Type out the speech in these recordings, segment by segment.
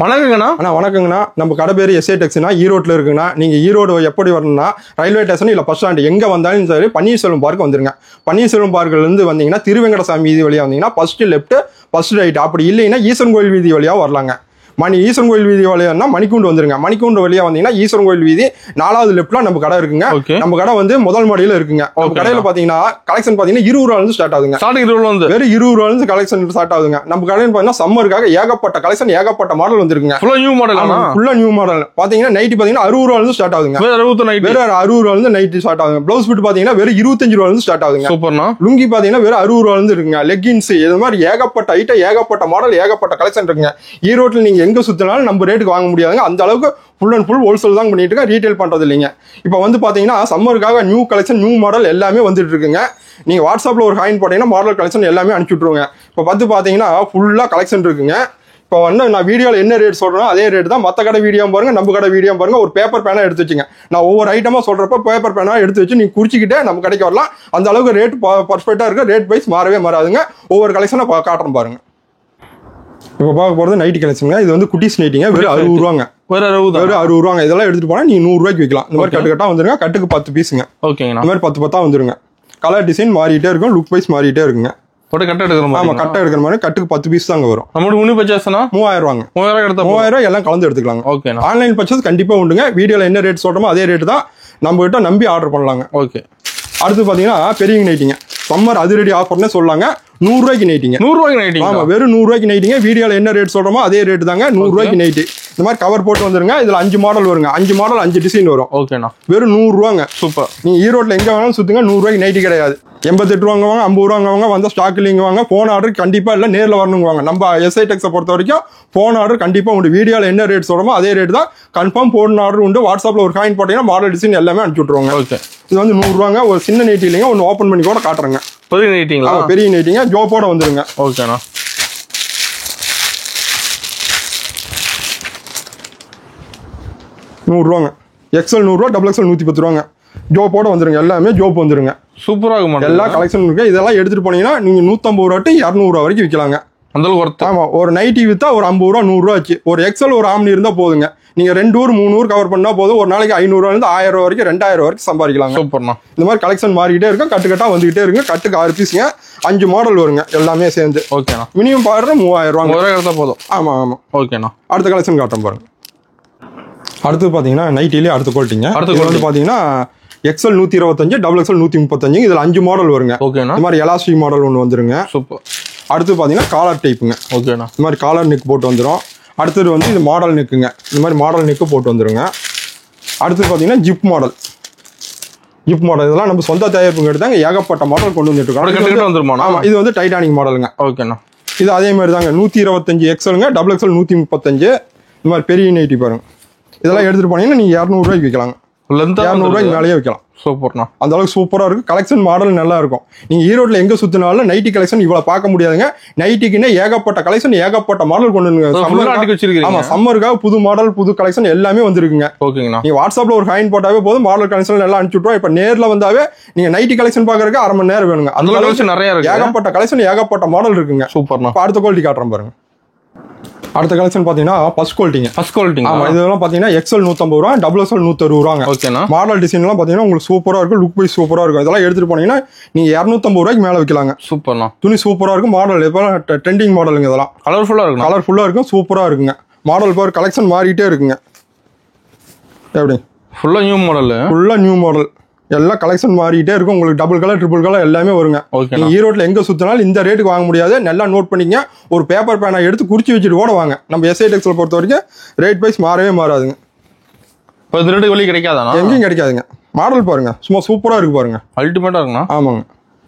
வணக்கங்கண்ணா. அண்ணா வணக்கங்கண்ணா. நம்ம கடை பேர் எஸ்ஐ டெக்ஸ்னா ஈரோட்டில் இருக்குங்கண்ணா. நீங்கள் ஈரோடு எப்படி வரணும்னா ரயில்வே ஸ்டேஷன் இல்லை பஸ் ஸ்டாண்டு எங்கே வந்தாலும் சரி பன்னீர்செல்வம் பார்க் வந்துருங்க. பன்னீர்செல்வம் பார்க்லேருந்து வந்தீங்கன்னா திருவெங்கடசாமி வீதி வழியாக வந்தீங்கன்னா ஃபஸ்ட்டு லெஃப்ட் ஃபஸ்ட்டு ரைட், அப்படி இல்லைன்னா ஈசன் கோயில் வீதி வழியாக வரலாங்க. ஈசன் கோயில் வீதி வழியானா மணிக்கூண்டு வந்துருங்க. மணிக்கூண்டு வழியா வந்தீங்கன்னா ஈசன் கோயில் வீதி 4வது லெஃப்ட்ல நம்ம கடை இருக்குங்க. நம்ம கடை வந்து முதல் மாடியில இருக்குங்க. நம்ம கடையில பாத்தீங்கன்னா கலெக்ஷன் பாத்தீங்கன்னா 20 ரூபாயில இருந்து ஸ்டார்ட் ஆகுதுங்க. வெறும் 20 ரூபாயில இருந்து கலெக்ஷன் ஸ்டார்ட் ஆகுதுங்க. நம்ம கடையில பாத்தீங்கன்னா சம்மருக்காக ஏகப்பட்ட கலெக்ஷன் ஏகப்பட்ட மாடல் வந்துருக்குங்க. ஃபுல்லா நியூ மாடல் பாத்தீங்கன்னா நைட் பாத்தீங்கன்னா 60 ரூபாயில இருந்து ஸ்டார்ட் ஆகுதுங்க. வெறும் 60 ரூபாயில இருந்து நைட் ஸ்டார்ட் ஆகுதுங்க. ப்ளவுஸ் பிட் பாத்தீங்கன்னா வெறும் 25 ரூபாயில இருந்து ஸ்டார்ட் ஆகுதுங்க. சூப்பர்னா. லுங்கி பாத்தீங்கன்னா வெறும் 60 ரூபாயில இருந்து இருக்குங்க. லெக்கின்ஸ் இது மாதிரி ஏகப்பட்ட ஐட்டம் ஏகப்பட்ட மாடல் ஏகப்பட்ட கலெக்ஷன் இருக்குங்க. ஈரோட்டில் நீங்க எங்க சுத்தினாலும் நம்ம ரேட்டுக்கு வாங்க முடியாதுங்க. அந்த அளவுக்கு ஃபுல் அண்ட் ஃபுல் ஹோல்சேல் தான் பண்ணிட்டு இருக்கேன், ரீட்டைல் பண்றது இல்லைங்க. இப்போ வந்து பாத்தீங்கன்னா சம்மருக்காக நியூ கலெக்ஷன் நியூ மாடல் எல்லாமே வந்துட்டு இருக்குங்க. நீங்க வாட்ஸ்அப்ல ஒரு ஹாயின் போட்டீங்கன்னா மாடல் கலெக்ஷன் எல்லாமே அனுப்பிச்சு விட்டுருங்க. இப்போ பாத்தீங்கன்னா ஃபுல்லா கலெக்ஷன் இருக்குங்க. இப்போ வந்து நான் வீடியோவில் என்ன ரேட் சொல்றேன் அதே ரேட் தான். மற்ற கடை வீடியோ பாருங்க, நம்ம கடை வீடியோ பாருங்க. ஒரு பேப்பர் பேனா எடுத்து வச்சுங்க. நான் ஒவ்வொரு ஐட்டமா சொல்றப்ப பேப்பர் பேனா எடுத்து வச்சு நீங்க குறிச்சிக்கிட்டே நம்ம கடைக்கு வரலாம். அந்த அளவுக்கு ரேட் பர்ஃபெக்டா இருக்கு. ரேட் வைஸ் மாறவே மாறாதுங்க. ஒவ்வொரு கலெக்ஷனை காட்டுறேன் பாருங்க. இப்போ பார்க்க போகிறது நைட்டி கலெக்ஷனுங்க. இது வந்து குட்டிஸ் நைட்டிங்க. வெறும் 60 ரூபாங்க. வெறும் 60 ரூபாங்க. இதெல்லாம் எடுத்துட்டு போனால் நீங்கள் 100 ரூபாய்க்கு விற்கலாம். இந்த மாதிரி கட்டு கட்டா வந்துருங்க. கட்டுக்கு 10 பீஸுங்க. ஓகேங்க. இந்த மாதிரி 10 வந்துருங்க. கலர் டிசைன் மாறிட்டே இருக்கும், லுக் வைஸ் மாறிட்டே இருக்குங்க. கட்டை எடுக்கிற மாதிரி. ஆமா, கட்டை எடுக்கிற மாதிரி கட்டுக்கு 10 பீஸ் தாங்க வரும். நம்மளுக்கு முன்னி பர்ச்சேஸ்னா 3000 ரூபாங்க. 3000 எல்லாம் கலந்து எடுத்துக்கலாங்க. ஓகே. ஆன்லைன் பர்ச்சேஸ் கண்டிப்பா உண்டுங்க. வீடியோல என்ன ரேட் சொல்றோமோ அதே ரேட் தான். நம்ம கிட்ட நம்பி ஆர்டர் பண்ணலாங்க. ஓகே. அடுத்து பாத்தீங்கன்னா பெரிய நைட்டிங்க. சம்மர் அதிரடி ஆஃபர்னே சொல்லாங்க. 100 ரூபாய்க்கு நைட்டிங்க. 100 ரூபாய்க்கு நைட்டிங்க. ஆமா, வெறும் 100 ரூபாய்க்கு நைட்டிங்க. வீடியோல என்ன ரேட் சொல்றோமோ அதே ரேட் தாங்க. 100 ரூபாய்க்கு நைட்டி. இந்த மாதிரி கவர் போட்டு வந்துருங்க. இதுல 5 மாடல் வருங்க. 5 மாடல் 5 டிசைன் வரும். ஓகேண்ணா. வெறும் 100 ரூபாங்க. சூப்பர். நீங்க ஈரோட்ல எங்க வேணாலும் சுத்துங்க. 100 ரூபாய்க்கு நைட்டி கிடையாது. 88 ரூபாங்க வாங்க, 50 ரூபாங்க வாங்க. வந்த ஸ்டாக் இல்லைங்க வாங்க. போன் ஆர்டர் கண்டிப்பா இல்ல, நேர்ல வரணுங்க வாங்க. நம்ம எஸ்ஐ டெக்ஸை பொறுத்த வரைக்கும் போன் ஆர்டர் கண்டிப்பா உண்டு. வீடியோல என்ன ரேட் சொல்றோமோ அதே ரேட் தான். கன்ஃபார்ம் போன் ஆர்டர் உண்டு. வாட்ஸ்அப்ல ஒரு காயின் போட்டீங்கன்னா மாடல் டிசைன் எல்லாமே அனுப்பிச்சு விட்டுருவாங்க. ஓகே. இது வந்து 100 ரூபாங்க. ஒரு சின்ன நைட்டி இல்லைங்க. ஒன்னு ஓப்பன் பண்ணி கூட காட்டுறேங்க. பெரிய நைட்டிங்களா? பெரிய நைட்டிங்க. ஜோப்போட வந்துருங்க. ஓகேண்ணா. 100 ரூபாங்க. எக்ஸ்எல் 100 ரூபா, டபுள் எக்ஸ்எல் 110 ரூபாங்க. ஜோப்போட வந்துருங்க. எல்லாமே ஜோப் வந்துருங்க. சூப்பரா இருக்கும். எல்லா கலெக்ஷன் இருக்கு. இதெல்லாம் எடுத்துட்டு போனீங்கன்னா நீங்க 150 ரூபா டு 200 ரூபா வரைக்கும் விற்கலாங்க. அந்த அளவுக்கு. ஆமா, ஒரு நைட்டி வித்தா ஒரு 50 ரூபா 100 ரூபா ஆச்சு. ஒரு எக்ஸ்எல் ஒரு ஆம்னி இருந்தா போதுங்க. நீங்க 2 ஊர் 3 ஊர் கவர் பண்ணா போதும். ஒரு நாளைக்கு 500 ரூபாயில இருந்து 1000 ரூபா வரைக்கும் 2000 வரைக்கும் சம்பாதிக்கலாம். சூப்பர்ண்ணா. இந்த மாதிரி கலெக்ஷன் மாறிக்கிட்டே இருக்கும். கட்டு கட்டா வந்துகிட்டே இருக்கு. கட்டுக்கு 6 பீஸுங்க. 5 மாடல் வருங்க எல்லாமே சேர்ந்து. ஓகேண்ணா. மினிமம் பாருங்க 3000 ரூபாங்க. எடுத்தா போதும். ஆமா ஆமா. ஓகேண்ணா. அடுத்த கலெக்ஷன் காட்டுறேன் பாருங்க. அடுத்து பாத்தீங்கன்னா நைட்டிலே அடுத்த குவாலிட்டிங்க. அடுத்து வந்து பாத்தீங்கன்னா எக்ஸ்எல் 125, டபுள் எக்ஸ்எல் 135. இதுல 5 மாடல் வருங்க. ஓகேண்ணா. இந்த மாதிரி எலாஸ்டிக் மாடல் ஒன்று வந்துருங்க. சூப்பர். அடுத்து பாத்தீங்கன்னா காலர் டைப்புங்க. ஓகேண்ணா. இந்த மாதிரி காலர் நெக் போட்டு வந்துடும். அடுத்தது வந்து இது மாடல் நெக்குங்க. இந்த மாதிரி மாடல் நெக்கு போட்டு வந்துருங்க. அடுத்து பாத்தீங்கன்னா ஜிப் மாடல். ஜிப் மாடல் இதெல்லாம் நம்ம சொந்த தயாரிப்புங்க எடுத்தாங்க. ஏகப்பட்ட மாடல் கொண்டு வந்துட்டு இருக்கோம். ஆமா, இது வந்து டைட்டானிக் மாடலுங்க. ஓகேண்ணா. இது அதே மாதிரி தாங்க. 125 எக்ஸ்எல்ங்க, டபுள் எக்ஸ்எல் 135. இந்த மாதிரி பெரிய நைட்டி பாருங்க. இதெல்லாம் எடுத்துட்டு போனீங்கன்னா நீங்க 200 ரூபாய்க்கு விற்கலாங்க. 200 ரூபாய்க்கு மேலேயே விற்கலாம். சூப்பர்ண்ணா. அந்த அளவுக்கு சூப்பரா இருக்கு. கலெக்ஷன் மாடல் நல்லா இருக்கும். நீங்க ஈரோட்ல எங்க சுத்தினாலும் நைட்டி கலெக்ஷன் இவ்வளவு பார்க்க முடியாதுங்க. நைட்டிக்குன்னு ஏகப்பட்ட கலெக்ஷன் ஏகப்பட்ட மாடல் கொண்டு வந்து. ஆமா, சம்மருக்காக புது மாடல் புது கலெக்ஷன் எல்லாமே வந்துருக்குங்க. ஓகேங்கண்ணா. நீங்க வாட்ஸ்அப்ல ஒரு ஹாயின் போட்டாவே போதும். மாடல் கலெக்ஷன் எல்லாம் அனுப்பிச்சு விட்டுருவோம். இப்ப நேர்ல வந்தாவே நீங்க நைட்டி கலெக்ஷன் பாக்குறதுக்கு 1/2 மணி நேரம் வேணுங்க. அந்த கலெக்ஷன் நிறைய இருக்கு. ஏகப்பட்ட கலெக்ஷன் ஏகப்பட்ட மாடல் இருக்குங்க. சூப்பர்ண்ணா. அடுத்த குவாலிட்டி காட்டுறேன் பாருங்க. அடுத்த கலெக்ஷன் பாத்தீங்கன்னா ஃபர்ஸ்ட் குவாலிட்டிங்க. First quality. ஆமா, இதெல்லாம் பாத்தீங்கன்னா எக்ஸ்எல் 150 ரூபா, டபுள் எக்ஸ்எல் 160 ரூபாங்க. ஓகேண்ணா. மாடல் டிசைன் எல்லாம் பாத்தீங்கன்னா உங்களுக்கு சூப்பரா இருக்கும். லுக் வைஸ் சூப்பரா இருக்கும். இதெல்லாம் எடுத்துட்டு போனீங்கன்னா நீங்க 250 ரூபாய்க்கு மேல விற்கலாங்க. சூப்பர்ண்ணா. துணி சூப்பரா இருக்கும். மாடல் இப்ப ட்ரெண்டிங் மாடலுங்க. இதெல்லாம் கலர்ஃபுல்லா இருக்கும். கலர்ஃபுல்லா இருக்கும். சூப்பரா இருக்குங்க. மாடல் பார் கலெக்ஷன் மாறிட்டே இருக்குங்க. எப்படி ஃபுல்லா நியூ மாடல். ஃபுல்லா நியூ மாடல். எல்லாம் கலெக்ஷன் மாறிட்டே இருக்கும். உங்களுக்கு டபுள் கலர் ட்ரிபிள் கலர் எல்லாமே வருங்க. நீங்க ஈரோட்ல எங்க சுத்தினாலும் இந்த ரேட்டுக்கு வாங்க முடியாது. நல்லா நோட் பண்ணிக்கங்க. ஒரு பேப்பர் பேனா எடுத்து குறிச்சு வச்சுட்டு கூட வாங்க. நம்ம எஸ்ஐ டெக்ஸ்ல பொறுத்த வரைக்கும் ரேட் வைஸ் மாறவே மாறாதுங்க. இப்போ இந்த ரேட்டுக்கு வெளியே கிடைக்காதாண்ணா? எங்கேயும் கிடைக்காதுங்க. மாடல் பாருங்க, சும்மா சூப்பரா இருக்கு பாருங்க. அல்டிமேட்டா இருக்குண்ணா. ஆமாங்க.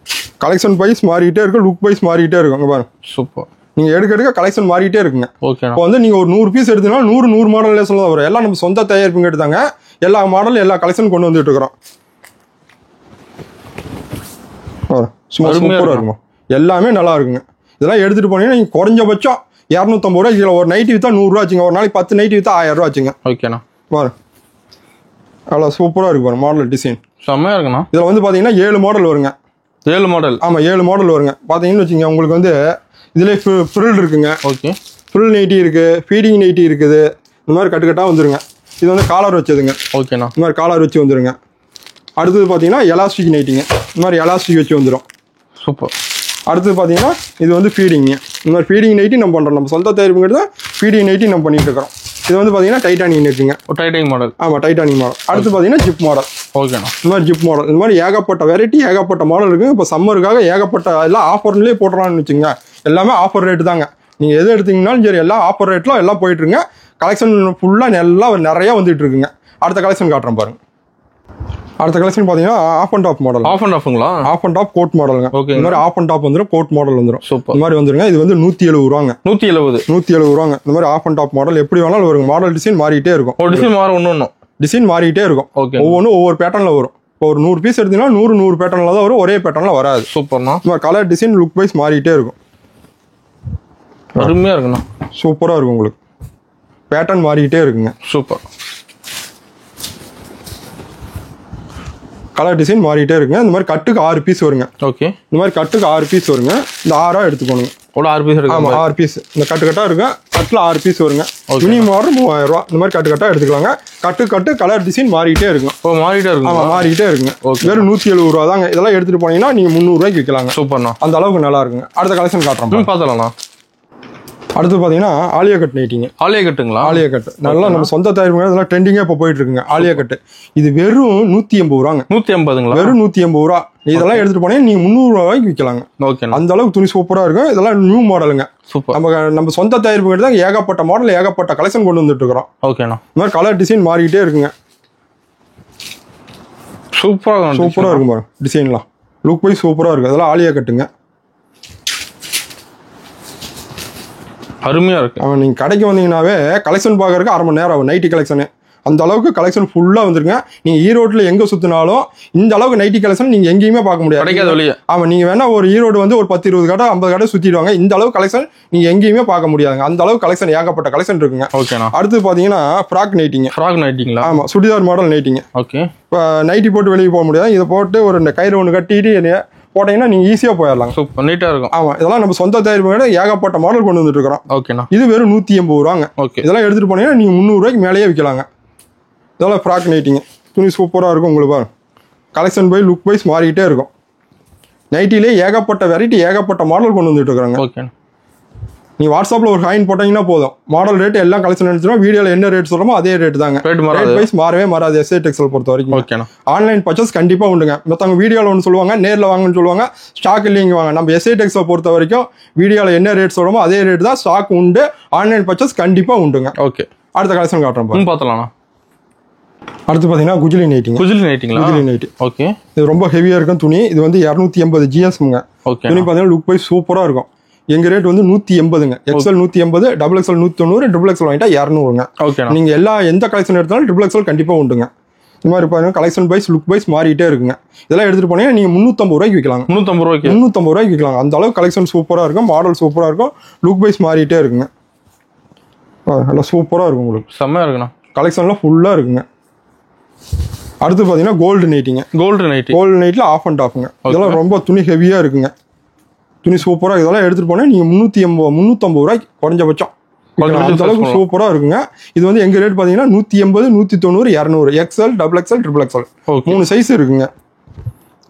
கலெக்ஷன் வைஸ் மாறிட்டே இருக்கும். லுக் வைஸ் மாறிட்டே இருக்கும். பாருங்க, சூப்பர். நீங்க எடுக்க கலெக்ஷன் மாறிட்டே இருக்குங்க. ஓகே. இப்போ வந்து நீங்க ஒரு 100 பீஸ் எடுத்தீங்கன்னா 100 மாடல் சொல்ல வரும். எல்லாம் நம்ம சொந்த தயாரிப்புங்க எடுத்தாங்க. எல்லா மாடல் எல்லா கலெக்ஷன் கொண்டு வந்துட்டு இருக்கிறோம். சும்மா சூப்பரா இருக்கும். எல்லாமே நல்லா இருக்குங்க. இதெல்லாம் எடுத்துட்டு போனீங்கன்னா நீங்க குறைஞ்சபட்சம் 250 ரூபாய். இதுல ஒரு நைட்டி வித்தா 100 ரூபா ஆச்சுங்க. ஒரு நாளைக்கு 10 நைட்டி வித்தா 1000 ரூபா ஆச்சுங்க. ஓகேண்ணா. பாரு, அவ்வளோ சூப்பரா இருக்கு பாருங்க. மாடல் டிசைன் செம்மையா இருக்குண்ணா. இதுல வந்து பாத்தீங்கன்னா 7 மாடல் வருங்க. 7 மாடல். ஆமா, 7 மாடல் வருங்க. பாத்தீங்கன்னு வச்சுங்க, உங்களுக்கு வந்து இதுல ஃப்ரில் இருக்குங்க. ஓகே. ஃபுல் நைட்டி இருக்குது, ஃபீடிங் நைட்டி இருக்குது. இந்த மாதிரி கட்டுக்கட்டாக வந்துருங்க. இது வந்து காலர் வச்சதுங்க. ஓகேண்ணா. இந்த மாதிரி காலர் வச்சு வந்துருங்க. அடுத்தது பார்த்தீங்கன்னா எலாஸ்டிக் நைட்டிங்க. இந்த மாதிரி எலாஸ்டிக் வச்சு வந்துடும். சூப்பர். அடுத்தது பார்த்தீங்கன்னா இது வந்து ஃபீடிங்க. இந்த மாதிரி ஃபீடிங் நைட்டி நம்ம பண்ணுறோம். நம்ம சொந்த தயாரிப்புங்கிறது தான் ஃபீடிங் நைட்டி நம்ம பண்ணிட்டு இருக்கிறோம். இது வந்து பார்த்தீங்கன்னா டைட்டானியம் இருக்குங்க. Titanium model. ஆமாம், டைட்டானியம் மாடல். அடுத்து பார்த்தீங்கன்னா ஜிப் மாடல். ஓகேண்ணா. இந்த மாதிரி ஜிப் மாடல். இந்த மாதிரி ஏகப்பட்ட வெரைட்டி, ஏகப்பட்ட மாடல் இருக்குங்க. இப்போ சம்மருக்காக ஏகப்பட்ட எல்லாம் ஆஃபர்லேயே போட்டுடலாம்னு வச்சுங்க. எல்லாமே ஆஃபர் ரேட்டு தாங்க. நீங்கள் எது எடுத்தீங்கன்னாலும் சரி, எல்லாம் ஆஃபர் ரேட்டில் எல்லாம் போயிட்டுருங்க. கலெக்ஷன் ஃபுல்லாக எல்லாம் நிறையா வந்துட்டு இருக்குங்க. அடுத்த கலெக்ஷன் காட்டுறேன் பாருங்க. அடுத்த கலெக்ஷன் பார்த்தீங்கன்னா half and top model. Half and ஆஃப்ங்களா? ஆஃப் அண்ட் டாப் கோட் மாடலுங்க. ஓகே. இந்த மாதிரி ஆஃப் அண்ட் டாப் வந்துடும், கோட் மாடல் வந்துடும். சூப்பர். இந்த மாதிரி வந்துருங்க. இது வந்து 170 ரூபாங்க. 170 ரூபாங்க. இந்த மாதிரி ஆஃப் அண்ட் டாப் மாடல் எப்படி வேணாலும் வருங்க. மாடல் டிசைன் மாறிட்டே இருக்கும். டிசைன் மாறும், ஒன்று டிசைன் மாறிட்டே இருக்கும். ஒவ்வொன்றும் ஒவ்வொரு பேட்டர்னில் வரும். இப்போ ஒரு 100 பீஸ் எடுத்தீங்கன்னா 100 பேட்டர்னில் தான் வரும், ஒரே பேட்டர்னில் வராது. சூப்பர்ண்ணா. இந்த மாதிரி கலர் டிசைன் லுக் வைஸ் மாறிட்டே இருக்கும். அருமையாக இருக்குண்ணா. சூப்பராக இருக்கும். உங்களுக்கு பேட்டர்ன் மாறிக்கிட்டே இருக்குங்க. சூப்பர். கலர் டிசைன் மாறிட்டே இருக்குங்க. இந்த மாதிரி கட்டுக்கு 6 பீஸ் வருங்க. ஓகே. இந்த மாதிரி கட்டுக்கு 6 பீஸ் வருங்க. இந்த 6 எடுத்துக்கோங்க. 6 பீஸ் இருக்கு. ஆமாம், 6 பீஸ். இந்த கட்டா இருக்கு. கட்டில் 6 பீஸ் வருங்க. மினிமம் ஆர்டர் 3000 ரூபா. இந்த மாதிரி கட்டா எடுத்துக்கலாங்க. கட்டு கலர் டிசைன் மாறிட்டே இருக்குங்க. மாறிட்டே இருக்குங்க. ஆமாம், மாறிட்டே இருக்குங்க. வெறும் 170 ரூபா தாங்க. இதெல்லாம் எடுத்துட்டு போனீங்கன்னா நீங்க 300 ரூபாய்க்கு விற்கலாங்க. சூப்பர்ண்ணா. அந்த அளவுக்கு நல்லா இருக்குங்க. அடுத்த கலெக்ஷன் காட்டுறோம், பார்த்தலாம்ண்ணா. அடுத்து பார்த்தீங்கன்னா ஆலியா கட் நைட்டிங்க. ஆலியா கட்டுங்களா? ஆலியா கட் நல்லா நம்ம சொந்த தயாரிப்பு இதெல்லாம் ட்ரெண்டிங்காக இப்போ போயிட்டு இருக்குங்க. ஆலியா கட்டு இது வெறும் 180 ரூபாங்க. 180ங்களா? வெறும் 180 ரூபா. இதெல்லாம் எடுத்துட்டு போனீங்கன்னா நீங்க 300 ரூபாய்க்கு விற்கலாங்க. ஓகே. அந்த அளவுக்கு துணி சூப்பராக இருக்கும். இதெல்லாம் நியூ மாடலுங்க. சூப்பர். நம்ம சொந்த தயாரிப்பு தான் ஏகப்பட்ட மாடல், ஏகப்பட்ட கலெக்ஷன் கொண்டு வந்துட்டு இருக்கிறோம். ஓகேண்ணா. இந்த மாதிரி கலர் டிசைன் மாறிக்கிட்டே இருக்குங்க. சூப்பராக இருக்கும் பாருங்க. டிசைன்லாம் லுக் வைஸ் சூப்பராக இருக்கு. அதெல்லாம் ஆலியா கட்டுங்க. அருமையா இருக்கு. நீங்க கடைக்கு வந்தீங்கன்னாவே கலெக்ஷன் பார்க்கறதுக்கு 1/2 மணி நேரம் ஆகும். நைட்டி கலெக்ஷனு அந்த அளவுக்கு கலெக்ஷன் ஃபுல்லா வந்துருங்க. நீங்க ஈரோட்ல எங்க சுத்தினாலும் இந்த அளவுக்கு நைட்டி கலெக்ஷன் நீங்க எங்கேயுமே பார்க்க முடியாது. ஆமா, நீங்க வேணா ஒரு ஈரோடு வந்து ஒரு 10-20 கடை 50 கடை சுத்திடுவாங்க. இந்த அளவுக்கு கலெக்ஷன் நீங்க எங்கேயுமே பார்க்க முடியாதுங்க. அந்த அளவுக்கு கலெக்ஷன் ஏகப்பட்ட கலெக்ஷன் இருக்குங்க. ஓகேண்ணா. அடுத்து பாத்தீங்கன்னா ஃப்ராக் நைட்டிங்க. ஃப்ராக் நைட்டிங்களா? ஆமா, சுடிதார் மாடல் நைட்டிங்க. ஓகே. இப்போ நைட்டி போட்டு வெளியே போக முடியாது. இதை போட்டு ஒரு கயிறு ஒன்று கட்டிட்டு போட்டீங்கன்னா நீங்க ஈஸியா போயிடலாம். சூப்பர், நீட்டா இருக்கும். ஆமா, இதெல்லாம் நம்ம சொந்த தயாரிப்பு ஏகப்பட்ட மாடல் கொண்டு வந்துட்டு இருக்கிறோம். ஓகேண்ணா. இது வெறும் 180 ரூபாங்க. ஓகே. இதெல்லாம் எடுத்துட்டு போனீங்கன்னா நீங்க 300 ரூபாய்க்கு மேலேயே விற்கலாங்க. இதெல்லாம் ஃப்ராக் நைட்டிங்க. துணி சூப்பராக இருக்கும். உங்களுக்கு பாருங்க, கலெக்ஷன் பை லுக் வைஸ் மாறிக்கிட்டே இருக்கும். நைட்டிலே ஏகப்பட்ட வெரைட்டி, ஏகப்பட்ட மாடல் கொண்டு வந்துட்டு இருக்கிறாங்க. ஓகே. நீங்கள் வாட்ஸ்அப்பில் ஒரு ஹைன் போட்டீங்கன்னா போதும், மாடல் ரேட் எல்லாம் கலெக்ஷன் எடுத்துரும். வீடியோவில் என்ன ரேட் சொல்கிறோமோ அதே ரேட் தாங்க. ரேட் வைஸ் மாறவே மாறாது. எஸ்ஏ டெக்ஸ்டைல் பொறுத்த வரைக்கும். ஓகேண்ணா. ஆன்லைன் பர்ச்சேஸ் கண்டிப்பாக உண்டுங்க. மற்றவங்க வீடியோவில் ஒன்று சொல்லுவாங்க, நேரில் வாங்கன்னு சொல்லுவாங்க, ஸ்டாக் இல்லைங்க வாங்க. நம்ம எஸ்ஏ டெக்ஸ்டைல் பொறுத்த வரைக்கும் வீடியோவில் என்ன ரேட் சொல்கிறோமோ அதே ரேட் தான். ஸ்டாக் உண்டு. ஆன்லைன் பர்ச்சேஸ் கண்டிப்பாக உண்டுங்க. ஓகே. அடுத்த கலெக்ஷன் காட்டுறோம், பார்த்தலாம்ண்ணா. அடுத்து பார்த்தீங்கன்னா குஜிலி நைட்டிங்க. குஜிலி நைட்டிங்களா? குஜிலி நைட்டி. ஓகே. இது ரொம்ப ஹெவியாக இருக்கும் துணி. இது வந்து 280 GSங்க. ஓகே. துணி பார்த்தீங்கன்னா லுக் வைஸ் சூப்பராக இருக்கும். எங்க ரேட் வந்து 180ங்க. XL 180, double XL 190, triple XL வாங்கிட்டா 200ங்க. ஓகே. நீங்க எந்த கலெக்ஷன் எடுத்தாலும் ட்ரிபிள் எக்ஸ்எல் கண்டிப்பா உண்டுங்க. இந்த மாதிரி பாருங்க, கலெக்ஷன் வைஸ் லுக் வைஸ் மாறிட்டே இருக்குங்க. இதெல்லாம் எடுத்துட்டு போனீங்கன்னா நீங்க 350 ரூபாய்க்கு விற்கலாம். 350 ரூபாய்க்கு விற்கலாம். அந்த அளவுக்கு கலெக்ஷன் சூப்பரா இருக்கும். மாடல் சூப்பரா இருக்கும். லுக் வைஸ் மாறிட்டே இருக்குங்க. நல்லா சூப்பரா இருக்கும். உங்களுக்கு செம்மையா இருக்குண்ணா. கலெக்ஷன்லாம் ஃபுல்லா இருக்குங்க. அடுத்து பாத்தீங்கன்னா கோல்டு நைட்டிங்க. கோல்டு நைட்ல ஆஃப் அண்ட் ஆஃப்ங்க. இதெல்லாம் ரொம்ப துணி ஹெவியா இருக்குங்க. துணி சூப்பரா. இதெல்லாம் எடுத்துட்டு போனா நீங்க 350 ரூபாய்க்கு குறைஞ்சபட்சம். அந்த அளவுக்கு சூப்பரா இருக்குங்க. இது வந்து எங்க ரேட் பாத்தீங்கன்னா 180, 190, 200. XL, double XL, triple XL 3 size இருக்குங்க.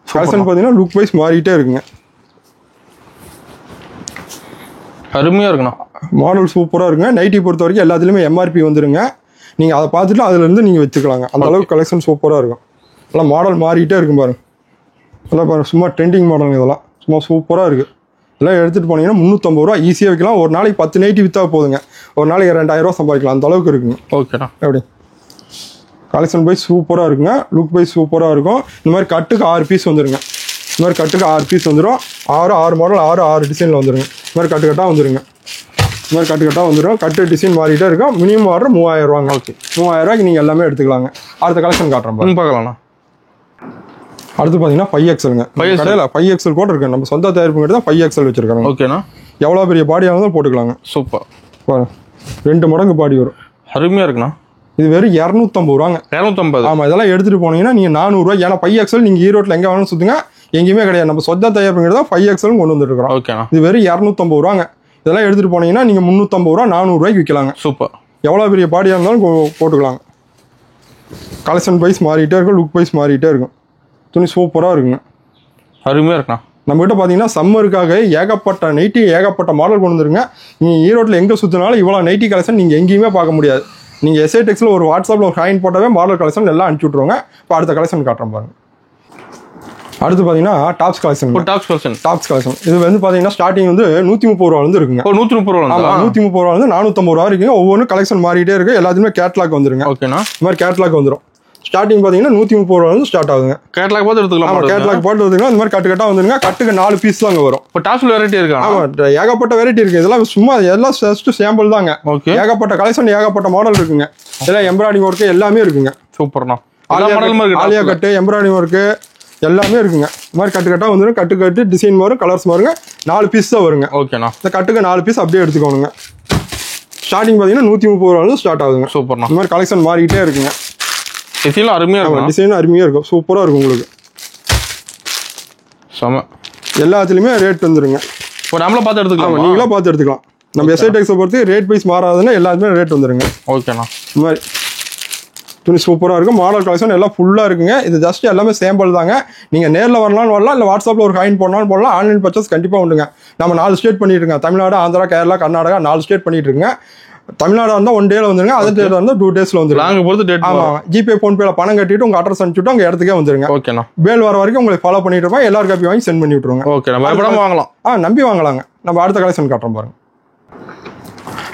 கலெக்ஷன் பாத்தீங்கன்னா லுக் வைஸ் மாறிட்டே இருக்குங்க. அருமையா இருக்குண்ணா. மாடல் சூப்பரா இருக்குங்க. நைட்டி பொறுத்த வரைக்கும் எல்லாத்துலயுமே MRP வந்துருங்க. நீங்க அதை பார்த்துட்டு அதுல இருந்து நீங்க வச்சுக்கலாங்க. அந்த அளவுக்கு கலெக்ஷன் சூப்பரா இருக்கும். எல்லாம் மாடல் மாறிட்டே இருக்கும் பாருங்க. எல்லாம் பாருங்க, சும்மா ட்ரெண்டிங் மாடல். இதெல்லாம் சும்மா சூப்பரா இருக்கு. எல்லாம் எடுத்துட்டு போனீங்கன்னா 350 ரூபா ஈஸியா விற்கலாம். ஒரு நாளைக்கு 10 நைட்டி விற்றா போதுங்க. ஒரு நாளைக்கு 2000 ரூபா சம்பாதிக்கலாம். அந்த அளவுக்கு இருக்குங்க. ஓகேண்ணா. எப்படி கலெக்ஷன் பை சூப்பரா இருக்குங்க. லுக் பை சூப்பரா இருக்கும். இந்த மாதிரி கட்டுக்கு 6 பீஸ் வந்துருங்க. இந்த மாதிரி கட்டுக்கு 6 பீஸ் வந்துடும். 6 மாடல் 6 டிசைன்ல வந்துருங்க. இந்த மாதிரி கட்டுக்கட்டா வந்துருங்க. இந்த மாதிரி கட்டுக்கட்டா வந்துடும். கட்டு டிசைன் மாறிட்டே இருக்கும். மினிமம் ஆர்டர் 3000 ரூபாங்க. ஓகே. 3000 ரூபாய்க்கு நீங்க எல்லாமே எடுத்துக்கலாங்க. அடுத்த கலெக்ஷன் காட்டுறோம், பார்க்கலாம்ண்ணா. அடுத்து பார்த்தீங்கன்னா 5XLங்க. கடையில் 5XL கூட இருக்கு. நம்ம சொந்த தயாரிப்பு தான் 5XL வச்சிருக்காங்க. ஓகேண்ணா. எவ்வளோ பெரிய பாடியாக இருந்தாலும் போட்டுக்கலாங்க. சூப்பர். 2 மடங்கு பாடி வரும். அருமையாக இருக்குண்ணா. இது வெறும் 250 ரூபாங்க. 250. ஆமாம், இதெல்லாம் எடுத்துட்டு போனீங்கன்னா நீங்கள் 400 ரூபாய். ஏன்னா 5XL நீங்கள் ஈரோட்டில் எங்கே வேணாலும் சுற்றுங்க, எங்கேயுமே கிடையாது. நம்ம சொந்த தயாரிப்பு தான் 5XL கொண்டு வந்துருக்கிறோம். ஓகேண்ணா. இது வெறும் 250 ரூபாங்க. இதெல்லாம் எடுத்துகிட்டு போனீங்கன்னா நீங்கள் 350 ரூபா 400 ரூபாய்க்கு விற்கலாங்க. சூப்பர். எவ்வளோ பெரிய பாடியாக இருந்தாலும் போட்டுக்கலாங்க. கலெக்ஷன் வைஸ் மாறிட்டே இருக்கும், லுக் வைஸ் மாறிட்டே இருக்கும். துணி சூப்பராக இருக்குங்க, அருமையாக இருக்கலாம். நம்மகிட்ட பார்த்தீங்கன்னா சம்மருக்காக ஏகப்பட்ட நைட்டி ஏகப்பட்ட மாடல் கொண்டு வந்துருங்க. நீங்கள் ஈரோட்டில் எங்கே சுற்றினாலும் இவ்வளோ நைட்டி கலெக்ஷன் நீங்கள் எங்கேயுமே பார்க்க முடியாது. நீங்கள் எஸ்ஐ டெக்ஸில் ஒரு வாட்ஸ்அப்பில் ஒரு ஹாயின் போட்டாவே மாடல் கலெக்ஷன் எல்லாம் அனுப்பிச்சி விட்ருவாங்க. இப்போ அடுத்த கலெக்ஷன் காட்டுறோம் பாருங்க. அடுத்து பார்த்தீங்கன்னா டாப்ஸ் கலெக்ஷன். டாப்ஸ் கலெக்ஷன் இது வந்து பார்த்தீங்கன்னா ஸ்டார்டிங் வந்து 130 ரூபா வந்து இருக்குங்க. 130 ரூபா. ஆமாம், 130 ரூபா வந்து 450 ரூபா இருக்குங்க. ஒவ்வொன்றும் கலெக்ஷன் மாறிட்டே இருக்கு. எல்லாத்துக்குமே கேட்லாக் வந்துருங்க. ஓகேண்ணா. இந்த மாதிரி கேட்லாக் வந்துடும். ஸ்டார்டிங் பார்த்தீங்கன்னா 130 ரூபா வந்து ஸ்டார்ட் ஆகுதுங்க. கேட்லாக் பார்த்து எடுத்துக்கலாம். ஆமாம், கேட்லாக் பார்த்து எடுத்துக்கலாம். இந்த மாதிரி கட்டா வந்துருங்க. கட்டுக்கு 4 பீஸ் தாங்க வரும். இப்போ டாப்ஸ்ல வெரைட்டி இருக்கா? ஆமாம், ஏகப்பட்ட வெரைட்டி இருக்கு. இதெல்லாம் சும்மா எல்லாம் ஜஸ்ட் சாம்பிள் தாங்க. ஓகே. ஏகப்பட்ட கலெக்ஷன் ஏகப்பட்ட மாடல் இருக்குங்க. இதெல்லாம் எம்ப்ராய்டிங் ஒர்க்கு எல்லாமே இருக்குங்க. சூப்பர்ண்ணா. ஆலியா கட்டு எம்ப்ராய்டிங் ஒர்க்கு எல்லாமே இருக்குங்க. இந்த மாதிரி கட்டா வந்துடும். கட்டு டிசைன் வரும், கலர்ஸ் வருங்க. 4 பீஸ் தான் வருங்க. ஓகேண்ணா. இந்த கட்டுக்கு 4 பீஸ் அப்படியே எடுத்துக்கோணுங்க. ஸ்டார்டிங் பார்த்தீங்கன்னா 130 ரூபா ஸ்டார்ட் ஆகுதுங்க. சூப்பர்ண்ணா. இந்த மாதிரி கலெக்ஷன் மாறிக்கிட்டே இருக்குங்க. டிசைனும் அருமையாக இருக்கும். டிசைனும் அருமையாக இருக்கும், சூப்பராக இருக்கும் உங்களுக்கு. செம. எல்லாத்துலேயுமே ரேட் வந்துருங்க. இப்போ நம்மள பார்த்து எடுத்துக்கலாம். நீங்களா பார்த்து எடுத்துக்கலாம். நம்ம எஸ்ஐ டெக்ஸை பொறுத்து ரேட் வைஸ் மாறாதுன்னா எல்லாத்துமே ரேட் வந்துருங்க. ஓகேண்ணா. இந்த மாதிரி துணி சூப்பராக இருக்கும். மாடல் கலெக்ஷன் எல்லாம் ஃபுல்லாக இருக்குங்க. இது ஜஸ்ட் எல்லாமே சாம்பிள் தாங்க. நீங்கள் நேரில் வரலாம்னு வரலாம், இல்லை வாட்ஸ்அப்பில் ஒரு காயின் போடலாம்னு போடலாம். ஆன்லைன் பர்ச்சேஸ் கண்டிப்பாக உண்டுங்க. நம்ம 4 ஸ்டேட் பண்ணிட்டு இருக்கோம். தமிழ்நாடு, ஆந்திரா, கேரளா, கர்நாடகா 4 ஸ்டேட் பண்ணிட்டு இருக்குங்க. தமிழ்நாடு வந்தால் 1 டேல வந்துருங்க. அதர் ஸ்டேட் வந்தால் 2 டேஸ்ல வந்துருங்க. ஆமாம், ஜிபே ஃபோன்பேல பணம் கட்டிட்டு உங்க அட்ரஸ் அனுப்பிச்சுட்டு உங்க இடத்துக்கே வந்துருங்க. ஓகேண்ணா. பேல் வர வரைக்கும் உங்களுக்கு ஃபாலோ பண்ணிட்டு இருப்போம். எல்லாரும் காப்பி வாங்கி சென்ட் பண்ணி விட்டுருங்க. ஓகே, நம்ம வாங்கலாம். நம்பி வாங்கலாங்க. நம்ம அடுத்த கலெக்ஷன் காட்டுறோம் பாருங்க.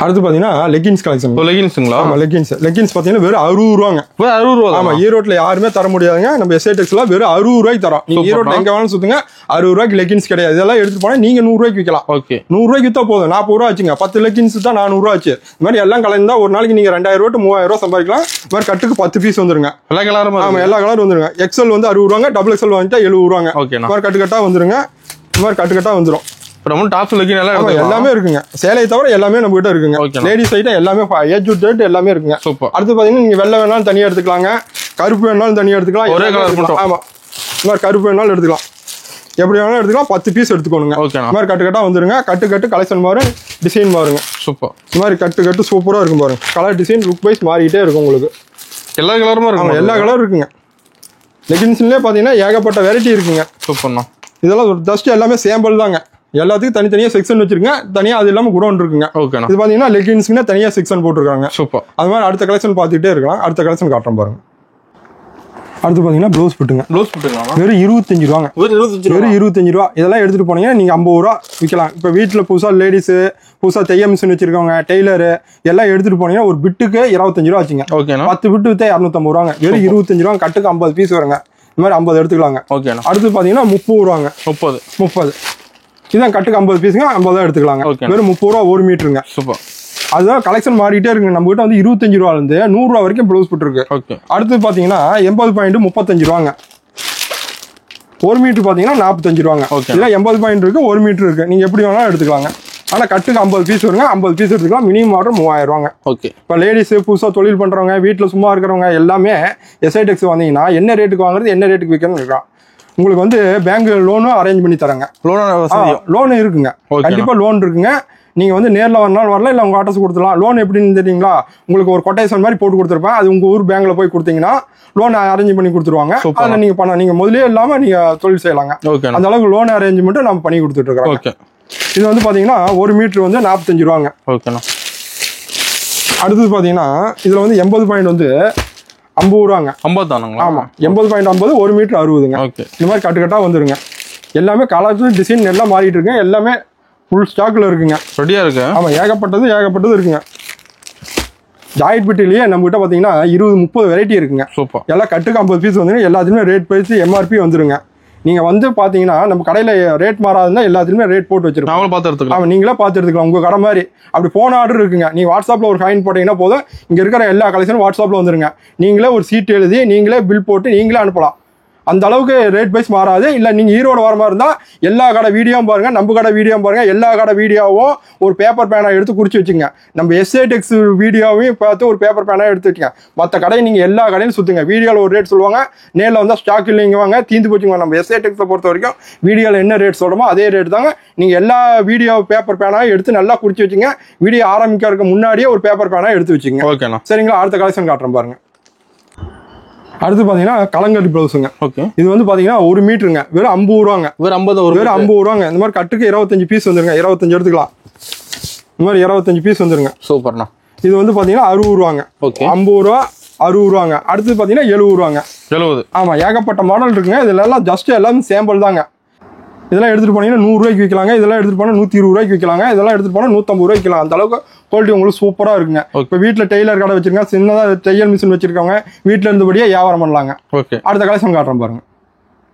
அடுத்து பார்த்தீங்கன்னா லெகின்ஸ் கலெக்ஷன். லெகின்ஸுங்களா? ஆமாம், லெகின்ஸ் பார்த்தீங்கன்னா வெறும் 60 ரூபாங்க. 60 ரூபா. ஆமாம், ஈரோட்டில் யாருமே தர முடியாதுங்க. நம்ம எஸ்ஐ டெக்ஸ்ல வெறும் 60 ரூபாய்க்கு தரோம். நீங்க ஈரோட்டில் எங்க வேணாலும் சுத்துங்க, 60 ரூபாய்க்கு லெகின்ஸ் கிடையாது. இதெல்லாம் எடுத்துட்டு போனா நீங்க 100 ரூபாய்க்கு விற்கலாம். ஓகே, 100 ரூபாய்க்கு வித்தா போதும். 40 ரூபா ஆச்சுங்க. 10 லெகின்ஸ் தான் 400 ரூபா ஆச்சு. இந்த மாதிரி எல்லாம் கலந்தா ஒரு நாளைக்கு நீங்க 2000 ரூபா to 3000 ரூபா சம்பாதிக்கலாம். இந்த மாதிரி கட்டுக்கு 10 பீஸ் வந்துருங்க. எல்லா கலரும். ஆமா, எல்லா கலரும் வந்துருங்க. எக்ஸ்எல் வந்து 60 ரூபாங்க, டபுள் எக்ஸ்எல் வாங்கிட்டா 70 ரூபாங்க. இந்த மாதிரி கட்டுக்கட்டா வந்துருங்க. இந்த மாதிரி கட்டுக்கட்டா வந்துடும். எல்லாமே இருக்குங்க. சேலையை தவிர எல்லாமே நம்ம கிட்ட இருக்குங்க. லேடிஸ் ஐட்டம் எல்லாமே ஏஜ் டு டேட் எல்லாமே இருக்குங்க. அடுத்து பாத்தீங்கன்னா நீங்க வெள்ளை வேணாலும் தனியா எடுத்துக்கலாங்க, கருப்பு வேணாலும் தனியா எடுத்துக்கலாம். ஒரே கலர் மட்டும். ஆமா, இந்த மாதிரி கருப்பு வேணாலும் எடுத்துக்கலாம், எப்படி வேணாலும் எடுத்துக்கலாம். 10 பீஸ் எடுத்துக்கோங்க. இந்த மாதிரி கட்டுக்கட்டா வந்துருங்க. கட்டு கலெக்ஷன் மாறும், டிசைன் மாறுங்க. சூப்பர். இந்த மாதிரி கட்டு சூப்பரா இருக்கும் பாருங்க. கலர் டிசைன் லுக் வைஸ் மாறிட்டே இருக்கும் உங்களுக்கு. எல்லா கலருமே இருக்கும். எல்லா கலரும் இருக்குங்க. லெகின்ஸ்லயே பாத்தீங்கன்னா ஏகப்பட்ட வெரைட்டி இருக்குங்க. சூப்பர்ண்ணா. இதெல்லாம் ஜஸ்ட் எல்லாமே சாம்பிள் தாங்க. எல்லாத்துக்கும் தனித்தனியா செக்ஷன் வச்சிருங்க. தனியா அது இல்லாம குடோன் இருக்குங்க. ஓகே, இது பாத்தீங்கன்னா லெகின்ஸ்க்குன்னா தனியா செக்ஷன் போட்டுருக்காங்க. சூப்பர். அது மாதிரி அடுத்த கலெக்ஷன் பார்த்துட்டே இருக்கலாம். அடுத்த கலெக்ஷன் காட்டுறோம் பாருங்க. அடுத்து பாத்தீங்கன்னா ப்ளவுஸ் பிட்டுங்க. வெறும் 25 ரூபாங்க. வெறும் 25 ரூபா. இதெல்லாம் எடுத்துட்டு போனீங்கன்னா நீங்க 50 ரூபா விற்கலாம். இப்ப வீட்டுல புதுசா லேடிஸ் புதுசா தைய மிஷின் வச்சிருக்கவங்க, டெய்லரு எல்லாம் எடுத்துட்டு போனீங்கன்னா ஒரு பிட்டுக்கு 25 ரூபா ஆச்சுங்க. 10 பிட்டு வித்தா 250 ரூபாங்க. வெறும் 25 ரூபா. கட்டுக்கு 50 பீஸ் வருங்க. இந்த மாதிரி 50 எடுத்துக்கலாங்க. ஓகே. அடுத்து பாத்தீங்கன்னா 30 ரூபாங்க. 30 இதான் கட்டுக்கு 50 பீஸுங்க. 50 எடுத்துக்கலாங்க. வெறும் 30 ரூபா 1 மீட்டருங்க. சூப்பர். அதுதான் கலெக்ஷன் மாறிட்டே இருக்குங்க. நம்ம கிட்ட வந்து 25 ரூபால இருந்து 100 ரூபா வரைக்கும் ப்ளவுஸ் பிட் இருக்கு. அடுத்து பாத்தீங்கன்னா 80.35 ரூபாங்க. 1 மீட்டர் பாத்தீங்கன்னா 45 ரூபாங்க. இல்ல 80 பாயிண்ட் இருக்கு, 1 மீட்டர் இருக்கு. நீங்க எப்படி வேணாலும் எடுத்துக்கலாங்க. ஆனா கட்டுக்கு 50 பீஸ் வருங்க. 50 பீஸ் எடுத்துக்கலாம். மினிமம் ஆர்டர் 3000 ரூபாங்க. ஓகே. இப்ப லேடிஸ் புதுசா தொழில் பண்றவங்க, வீட்டுல சும்மா இருக்கிறவங்க எல்லாமே எஸ்ஐ டெக்ஸ் வந்தீங்கன்னா என்ன ரேட்டுக்கு வாங்குறது, என்ன ரேட்டுக்கு விற்கணும்னு இருக்கான். உங்களுக்கு வந்து பேங்க் லோனும் அரேஞ்ச் பண்ணி தராங்க. லோன் இருக்குங்க. கண்டிப்பா லோன் இருக்குங்க. நீங்க வந்து நேரில் வரனாலும் வரலாம், இல்லை உங்க அட்ரஸ் கொடுத்துலாம். லோன் எப்படின்னு தெரியுங்களா? உங்களுக்கு ஒரு கொட்டேஷன் மாதிரி போட்டு கொடுத்துருப்பேன். அது உங்க ஊர் பேங்க்ல போய் கொடுத்தீங்கன்னா லோன் அரேஞ்ச் பண்ணி கொடுத்துருவாங்க. அதில் நீங்க பண்ண நீங்க முதலே இல்லாம நீங்க தொழில் செய்யலாங்க. அந்த அளவுக்கு லோன் அரேஞ்ச்மெண்ட் நம்ம பண்ணி கொடுத்துட்டு இருக்கோம். இது வந்து பாத்தீங்கன்னா 1 மீட்டர் வந்து 45 ரூபாங்க. அடுத்தது பாத்தீங்கன்னா இதுல வந்து 80 பாயிண்ட் வந்து 50 ரூபாங்க. 50 தானுங்களா? ஆமா, 80.50 1 மீட்டர் 60ங்க. இந்த மாதிரி கட்டுக்கட்டா வந்துருங்க. எல்லாமே கலர் டிசைன் எல்லாம் மாறிட்டு இருக்குங்க. எல்லாமே ஃபுல் ஸ்டாக்ல இருக்குங்க. ரெடியா இருக்கு. ஆமா, ஏகப்பட்டது இருக்குங்க. ஜாயிட் பிட்டிலேயே நம்ம கிட்ட பாத்தீங்கன்னா 20-30 வெரைட்டி இருக்குங்க. சூப்பர். எல்லாம் கட்டுக்கு 50 பீஸ் வந்துருங்க. எல்லாத்துலயுமே ரேட் பிரைஸ் எம்ஆர்பி வந்துருங்க. நீங்க வந்து பாத்தீங்கன்னா நம்ம கடையில ரேட் மாறாதுன்னா எல்லாத்துலயுமே ரேட் போட்டு வச்சிருக்கோம். நீங்களே பார்த்து எடுத்துக்கலாம். உங்க கடை மாதிரி அப்படி போன ஆர்டர் இருக்குங்க. நீங்க வாட்ஸ்அப்ல ஒரு காயின் போட்டீங்கன்னா போதும், இங்க இருக்கிற எல்லா கலெக்ஷனும் வாட்ஸ்அப்ல வந்துருங்க. நீங்களே ஒரு சீட் எழுதி நீங்களே பில் போட்டு நீங்களே அனுப்பலாம். அந்த அளவுக்கு ரேட் வைஸ் மாறாது. இல்லை நீங்கள் ஈரோடு வர மாதிரி இருந்தால் எல்லா கடை வீடியோவும் பாருங்கள், நம்ம கடை வீடியோவும் பாருங்கள். எல்லா கடை வீடியோவும் ஒரு பேப்பர் பேனா எடுத்து குறிச்சு வச்சுங்க. நம்ம எஸ்ஏடெக்ஸ் வீடியோவையும் பார்த்து ஒரு பேப்பர் பேனா எடுத்து வச்சுங்க. மற்ற கடையை நீங்கள் எல்லா கடையும் சுற்றுங்க. வீடியோவில் ஒரு ரேட் சொல்லுவாங்க, நேரில் வந்தால் ஸ்டாக் இல்லைங்க வாங்க தீந்து போச்சுங்க. நம்ம எஸ்ஏடெக்ஸை பொறுத்த வரைக்கும் வீடியோவில் என்ன ரேட் சொல்கிறோமோ அதே ரேட் தாங்க. நீங்கள் எல்லா வீடியோ பேப்பர் பேனாவும் எடுத்து நல்லா குறிச்சு வச்சுங்க. வீடியோ ஆரம்பிக்கிறதுக்கு முன்னாடியே ஒரு பேப்பர் பேனா எடுத்து வச்சுங்க. ஓகேண்ணா. சரிங்களா? அடுத்த கலெக்ஷன் காட்டுறேன் பாருங்க. அடுத்து பார்த்தீங்கன்னா கலங்கரி ப்ளவுஸுங்க. ஓகே. இது வந்து பார்த்தீங்கன்னா 1 மீட்டருங்க, வெறும் 50 ரூபாங்க. வெறும் 50 ரூபாங்க. இந்த மாதிரி கட்டுக்கு 25 பீஸ் வந்துருங்க. 25 எடுத்துக்கலாம். இந்த மாதிரி 25 பீஸ் வந்துருங்க. சூப்பர்ண்ணா. இது வந்து பார்த்தீங்கன்னா 60 ரூபாங்க. ஓகே. 50 ரூபா, 60 ரூபாங்க. அடுத்து பார்த்தீங்கன்னா 70 ரூபாங்க. 70. ஆமாம், ஏகப்பட்ட மாடல் இருக்குங்க. இதுல எல்லாம் ஜஸ்ட் எல்லாமே சாம்பிள் தாங்க. இதெல்லாம் எடுத்துட்டு போனீங்கன்னா 100 ரூபாய்க்கு விற்கலாங்க. இதெல்லாம் எடுத்துட்டு போனால் 120 ரூபாய்க்கு விற்கலாங்க. இதெல்லாம் எடுத்துட்டு போனால் 150 ரூபாய்க்கு விற்கலாம். அந்த அளவுக்கு குவாலிட்டி உங்களுக்கு சூப்பரா இருக்குங்க. இப்போ வீட்டில் டெய்லர் கடை வச்சிருக்காங்க, சின்னதாக தையல் மிஷின் வச்சிருக்காங்க, வீட்டில் இருந்தபடியே வியாபாரம் பண்ணலாங்க. ஓகே. அடுத்த கலெக்ஷன் காட்டுறேன் பாருங்க.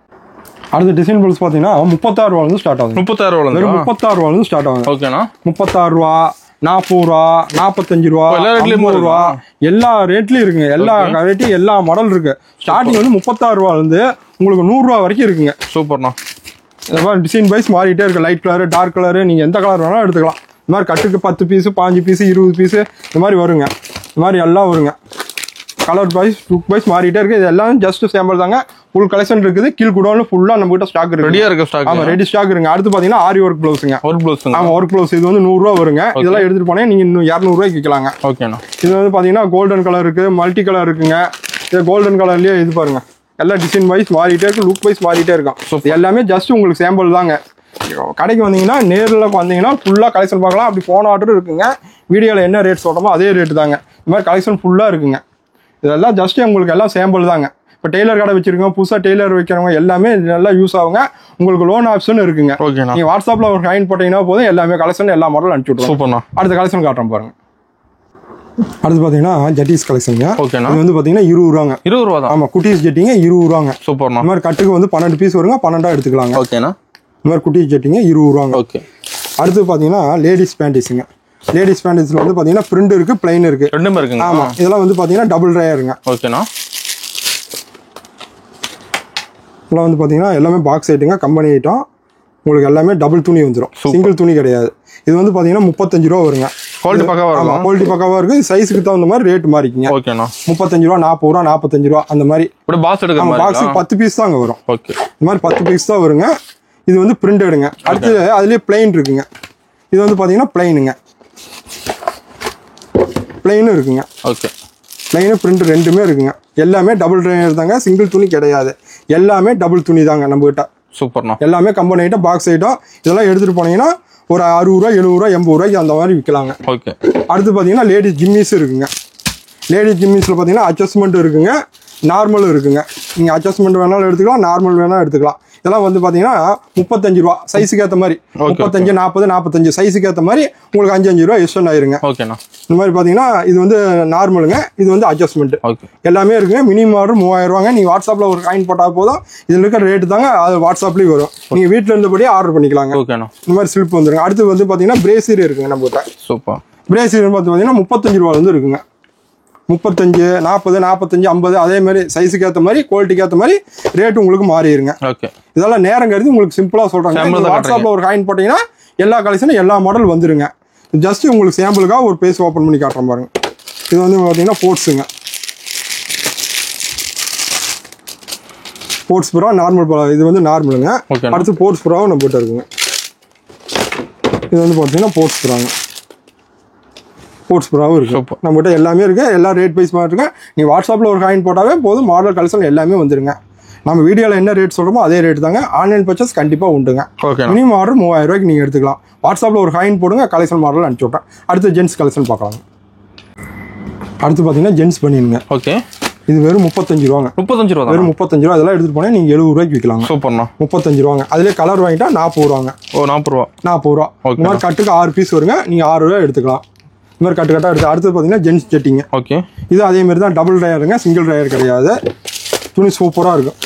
அடுத்த டிசைன் பிளஸ் பார்த்தீங்கன்னா 36 ரூபாயிலிருந்து ஸ்டார்ட் ஆகுது. 36 ரூபாய். வெறும் 36 ரூபாயிலிருந்து ஸ்டார்ட் ஆகுது. ஓகேண்ணா. 36 ரூபா, 40 ரூபா, 45 ரூபா, 50 ரூபா, எல்லா ரேட்லயும் இருக்குங்க. எல்லா ரேட்லையும் எல்லா மாடல் இருக்கு. ஸ்டார்டிங் வந்து 36 ரூபாயிலிருந்து உங்களுக்கு 100 ரூபா வரைக்கும் இருக்குங்க. சூப்பர்ண்ணா. இந்த மாதிரி டிசைன் வைஸ் மாறிட்டே இருக்கு. லைட் கலர், டார்க் கலர், நீங்க எந்த கலர் வேணாலும் எடுத்துக்கலாம். இந்த மாதிரி கட்டுக்கு 10 பீஸ், 5 பீஸ், 20 பீஸ் இந்த மாதிரி வருங்க. இந்த மாதிரி எல்லாம் வருங்க. கலர் வைஸ், லுக் வைஸ் மாறிட்டே இருக்கு. இது எல்லாம் ஜஸ்ட் சாம்பிள் தாங்க. ஃபுல் கலெக்ஷன் இருக்குது. கீழ் குடோன்ல ஃபுல்லா நம்ம கிட்ட ஸ்டாக் இருக்கு. ரெடியா இருக்கு ஸ்டாக். ஆமா, ரெடி ஸ்டாக் இருக்குங்க. அடுத்து பாத்தீங்கன்னா ஆரி ஒர்க் ப்ளவுஸ்ங்க. Work blouse. ஆமா, ஒர்க் ப்ளவுஸ். இது வந்து 100 ரூபா வருங்க. இதெல்லாம் எடுத்துட்டு போனே நீங்க இன்னும் 200 ரூபாய்க்கு விற்கலாங்க. ஓகேண்ணா. இது வந்து பாத்தீங்கன்னா கோல்டன் கலர் இருக்கு, மல்டி கலர் இருக்குங்க. இது கோல்டன் கலர்லயே இது பாருங்க. எல்லாம் டிசைன் வைஸ் மாறிட்டே இருக்கு, லுக் வைஸ் மாறிட்டே இருக்கும். எல்லாமே ஜஸ்ட் உங்களுக்கு சாம்பிள் தாங்க. கடைக்கு வந்தீங்கன்னா நேரில் வந்தீங்கன்னா ஃபுல்லாக கலெக்ஷன் பார்க்கலாம். அப்படி போன ஆர்டர் இருக்குங்க. வீடியோவில் என்ன ரேட் சொல்கிறோமோ அதே ரேட்டு தாங்க. இந்த மாதிரி கலெக்ஷன் ஃபுல்லாக இருக்குங்க. இதெல்லாம் ஜஸ்ட் உங்களுக்கு எல்லாம் சாம்பிள் தாங்க. இப்போ டெய்லர் கடை வச்சிருக்கோம், புதுசாக டெய்லர் வைக்கிறவங்க எல்லாமே நல்லா யூஸ் ஆகுங்க. உங்களுக்கு லோன் ஆப்ஷன் இருக்குங்க. ஓகேண்ணா. நீங்கள் வாட்ஸ்அப்பில் ஒரு ஹைன் போட்டீங்கன்னா போதும், எல்லாமே கலெக்ஷன் எல்லா மாடலும் அனுப்பிச்சு விட்ருவோம். சூப்பர்ண்ணா. அடுத்த கலெக்ஷன் காட்டுறோம் பாருங்க. அடுத்து பார்த்தீங்கன்னா ஜட்டிஸ் கலெக்ஷனுங்க. ஓகேண்ணா. இது வந்து பார்த்தீங்கன்னா 20 ரூபாங்க. 20 ரூபா தான். ஆமாம், குட்டீஸ் ஜட்டிங்க 20 ரூபாங்க. சூப்பர்ண்ணா. இந்த மாதிரி கட்டுக்கு வந்து 12 பீஸ் வருங்க, 12 எடுத்துக்கலாங்க. ஓகேண்ணா. இந்த மாதிரி குட்டீஸ் ஜட்டிங்க 20 ரூபாங்க. ஓகே. அடுத்து பார்த்தீங்கன்னா லேடிஸ் பேண்டிஸுங்க. லேடிஸ் பேண்டிஸ்ல வந்து பார்த்தீங்கன்னா பிரிண்ட் இருக்கு, பிளைன் இருக்கு, ரெண்டுமே இருக்குங்க. ஆமாம், இதெல்லாம் வந்து பார்த்தீங்கன்னா டபுள் ரேயருங்க. ஓகேண்ணா. இதெல்லாம் வந்து பார்த்தீங்கன்னா எல்லாமே பாக்ஸ் ஐட்டுங்க, கம்பெனி ஐட்டம். உங்களுக்கு எல்லாமே டபுள் துணி வந்துடும், சிங்கிள் துணி கிடையாது. இது வந்து பார்த்தீங்கன்னா 35 ரூபா வருங்க. குவாலிட்டி பக்காவா இருக்கும். ஆமாம், குவாலிட்டி பக்காவா இருக்கு. சைஸுக்கு தகுந்த மாதிரி ரேட் மாறிக்குங்க. ஓகேண்ணா. 35 ரூபா, 40 ரூபா, 45 ரூபா அந்த மாதிரி. பாக்ஸ் எடுக்க பாக்ஸுக்கு 10 பீஸ் தாங்க வரும். ஓகே. இந்த மாதிரி 10 பீஸ் தான் வருங்க. இது வந்து பிரிண்ட் எடுங்க. அடுத்து அதுலேயே பிளைன் இருக்குங்க. இது வந்து பார்த்தீங்கன்னா பிளைனுங்க, பிளைனும் இருக்குங்க. ஓகே. பிளைனு பிரிண்ட் ரெண்டுமே இருக்குங்க. எல்லாமே டபுள் ரேயர் தாங்க, சிங்கிள் துணி கிடையாது. எல்லாமே டபுள் துணி தாங்க நம்ம கிட்ட. சூப்பர்ண்ணா. எல்லாமே கம்பெனி ஐட்டம், பாக்ஸ் ஐட்டம். இதெல்லாம் எடுத்துகிட்டு போனீங்கன்னா ஒரு 60 ரூபா, 70 ரூபா, 80 ரூபாய்க்கு அந்த மாதிரி விற்கலாங்க. ஓகே. அடுத்து பார்த்தீங்கன்னா லேடிஸ் ஜிம்மிஸ் இருக்குங்க. லேடிஸ் ஜிம்மிஸில் பார்த்தீங்கன்னா அட்ஜஸ்ட்மெண்ட் இருக்குங்க, நார்மலும் இருக்குங்க. நீங்கள் அட்ஜஸ்ட்மெண்ட் வேணாலும் எடுத்துக்கலாம், நார்மல் வேணாலும் எடுத்துக்கலாம். இதெல்லாம் வந்து பார்த்தீங்கன்னா 35 ரூபா, சைஸுக்கு ஏற்ற மாதிரி. 35, 40, 45 சைஸுக்கு ஏற்ற மாதிரி உங்களுக்கு 5 ரூபா எக்ஸ்டன் ஆயிருங்க. ஓகேண்ணா. இந்த மாதிரி பார்த்தீங்கன்னா இது வந்து நார்மலுங்க, இது வந்து அட்ஜஸ்ட்மெண்ட். ஓகே. எல்லாமே இருக்குங்க. மினிமம் ஆர்டர் 3000 ரூபாங்க. நீங்கள் வாட்ஸ்அப்பில் ஒரு காயின் போட்டால் போதும். இதில் இருக்கிற ரேட்டு தாங்க அது வாட்ஸ்அப்லேயும் வரும். நீங்கள் வீட்டில் இருந்தபடியே ஆர்டர் பண்ணிக்கலாங்க. ஓகேண்ணா. இந்த மாதிரி ஸ்லிப் வந்துருங்க. அடுத்து வந்து பார்த்தீங்கன்னா பிரேசியர் இருக்குங்க நம்ம கிட்ட. சூப்பர். பிரேசியர் பார்த்தீங்கன்னா 35 ரூபா வந்து இருக்குங்க. 35, 40, 45, 50 அதே மாதிரி சைஸுக்கு ஏற்ற மாதிரி, குவாலிட்டிக்கு ஏற்ற மாதிரி ரேட்டு உங்களுக்கு மாறிடுங்க. ஓகே. இதெல்லாம் நேரம் கருதி உங்களுக்கு சிம்பிளாக சொல்கிறாங்க. வாட்ஸ்அப்பில் ஒரு காயின் போட்டிங்கன்னா எல்லா கலெக்ஷனும் எல்லா மாடல் வந்துருங்க. ஜஸ்ட் உங்களுக்கு சாம்பிளுக்காக ஒரு பேஸ் ஓப்பன் பண்ணி காட்டுறேன் பாருங்க. இது வந்து பார்த்தீங்கன்னா போர்ட்ஸுங்க. போர்ட்ஸ் ப்ரோ நார்மல், இது வந்து நார்மலுங்க. அடுத்து போர்ட்ஸ் ப்ரோவும் நம்ம கிட்ட இருக்குங்க. இது வந்து பார்த்தீங்கன்னா போர்ட்ஸ் ப்ரோங்க. ஸ்போர்ட்ஸ் ப்ராவும் இருக்குது நம்மகிட்ட. எல்லாமே இருக்குது. எல்லா ரேட் வைஸ் மாதிரி இருக்கு. நீங்கள் வாட்ஸ்அப்பில் ஒரு காயின் போட்டாவே போதும், மாடல் கலெக்ஷன் எல்லாமே வந்துருங்க. நம்ம வீடியோவில் என்ன ரேட் சொல்கிறோமோ அதே ரேட் தாங்க. ஆன்லைன் பர்ச்சேஸ் கண்டிப்பாக உண்டுங்க. மினிமம் ஆர்டர் 3000 ரூபாய்க்கு நீங்கள் எடுத்துக்கலாம். வாட்ஸ்அப்பில் ஒரு காயின் போடுங்க, கலெக்ஷன் மாடல் அனுப்பிச்சி விட்றேன். அடுத்து ஜென்ஸ் கலெக்ஷன் பார்க்கலாம். அடுத்து பார்த்தீங்கன்னா ஜென்ஸ் பண்ணிடுங்க. ஓகே. இது வெறும் 35 ரூபாங்க. 35 ரூபா, வெறும் 35 ரூபா. இதெல்லாம் எடுத்துகிட்டு போனால் நீங்கள் 70 ரூபாய்க்கு விற்கலாங்க. சூப்பர்ண்ணா. 35 ரூபாங்க. அதிலே கலர் வாங்கிட்டா 40 ரூபாங்க. ஓ, 40 ரூபா. 40 ரூபா. இந்த மாதிரி கட்டுக்கு 6 பீஸ் வருங்க. நீங்கள் 6 ரூபா எடுத்துக்கலாம். இந்த மாதிரி கட்டு கட்டாக எடுத்து. அடுத்து பார்த்தீங்கன்னா ஜென்ஸ் ஜெட்டிங்க. ஓகே. இது அதே மாதிரி தான், டபுள் ரேயருங்க, சிங்கிள் ரேயர் கிடையாது. துணி சூப்பராக இருக்கும்.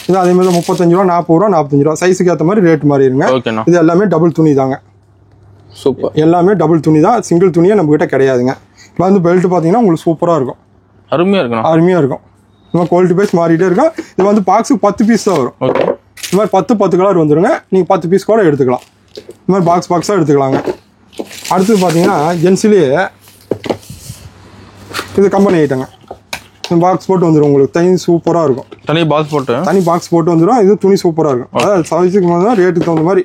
இது அதே மாதிரி தான் 35 ரூபா, 40 ரூபா, 45 ரூபா சைஸுக்கு ஏற்ற மாதிரி ரேட் மாறிடுங்க. இது எல்லாமே டபுள் துணி தாங்க. சூப்பர். எல்லாமே டபுள் துணி தான், சிங்கிள் துணியே நம்ம கிட்ட கிடையாதுங்க. இப்போ வந்து பெல்ட் பார்த்தீங்கன்னா உங்களுக்கு சூப்பராக இருக்கும். அருமையாக இருக்கும். அருமையாக இருக்கும். இந்த மாதிரி குவாலிட்டி பீஸ் மாறிட்டே இருக்கும். இது வந்து பாக்ஸுக்கு 10 பீஸ் தான் வரும். ஓகே. இந்த மாதிரி 10 கலர் வந்துருங்க. நீங்கள் 10 பீஸ் கூட எடுத்துக்கலாம். இந்த மாதிரி பாக்ஸாக எடுத்துக்கலாங்க. அடுத்தது பார்த்தீங்கன்னா ஜென்ஸ்லேயே இது கம்பெனி ஐட்டங்க. பாக்ஸ் போட்டு வந்துடும் உங்களுக்கு. தனி சூப்பராக இருக்கும். தனி பாக்ஸ் போட்டு வந்துடும். இது துணி சூப்பராக இருக்கும். அதாவது சைஸுக்கு வந்து ரேட்டுக்கு தகுந்த மாதிரி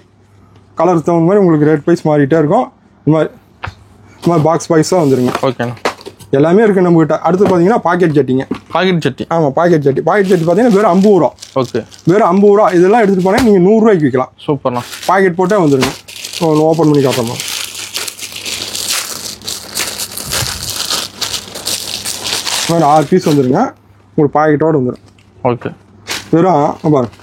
கலருக்கு தகுந்த மாதிரி உங்களுக்கு ரேட் ப்ரைஸ் மாறிட்டே இருக்கும். இந்த மாதிரி பாக்ஸ் தான் வந்துருங்க. ஓகேண்ணா. எல்லாமே இருக்குது நம்மகிட்ட. அடுத்து பார்த்தீங்கன்னா பாக்கெட் சட்டிங்க. ஆமாம், பாக்கெட் சட்டி பார்த்தீங்கன்னா வெறும் 50 ரூபா. ஓகே. வெறும் 50 ரூபா. இதெல்லாம் எடுத்துகிட்டு போனால் நீங்கள் 100 ரூபாய்க்கு விற்கலாம். சூப்பர்ண்ணா. பாக்கெட் போட்டே வந்துருங்க. ஓப்பன் பண்ணி காட்டுறோம். மாதிரி 6 பீஸ் வந்துருங்க. உங்களுக்கு பாக்கெட்டோடு வந்துடும். ஓகே. வெறும் பாருங்க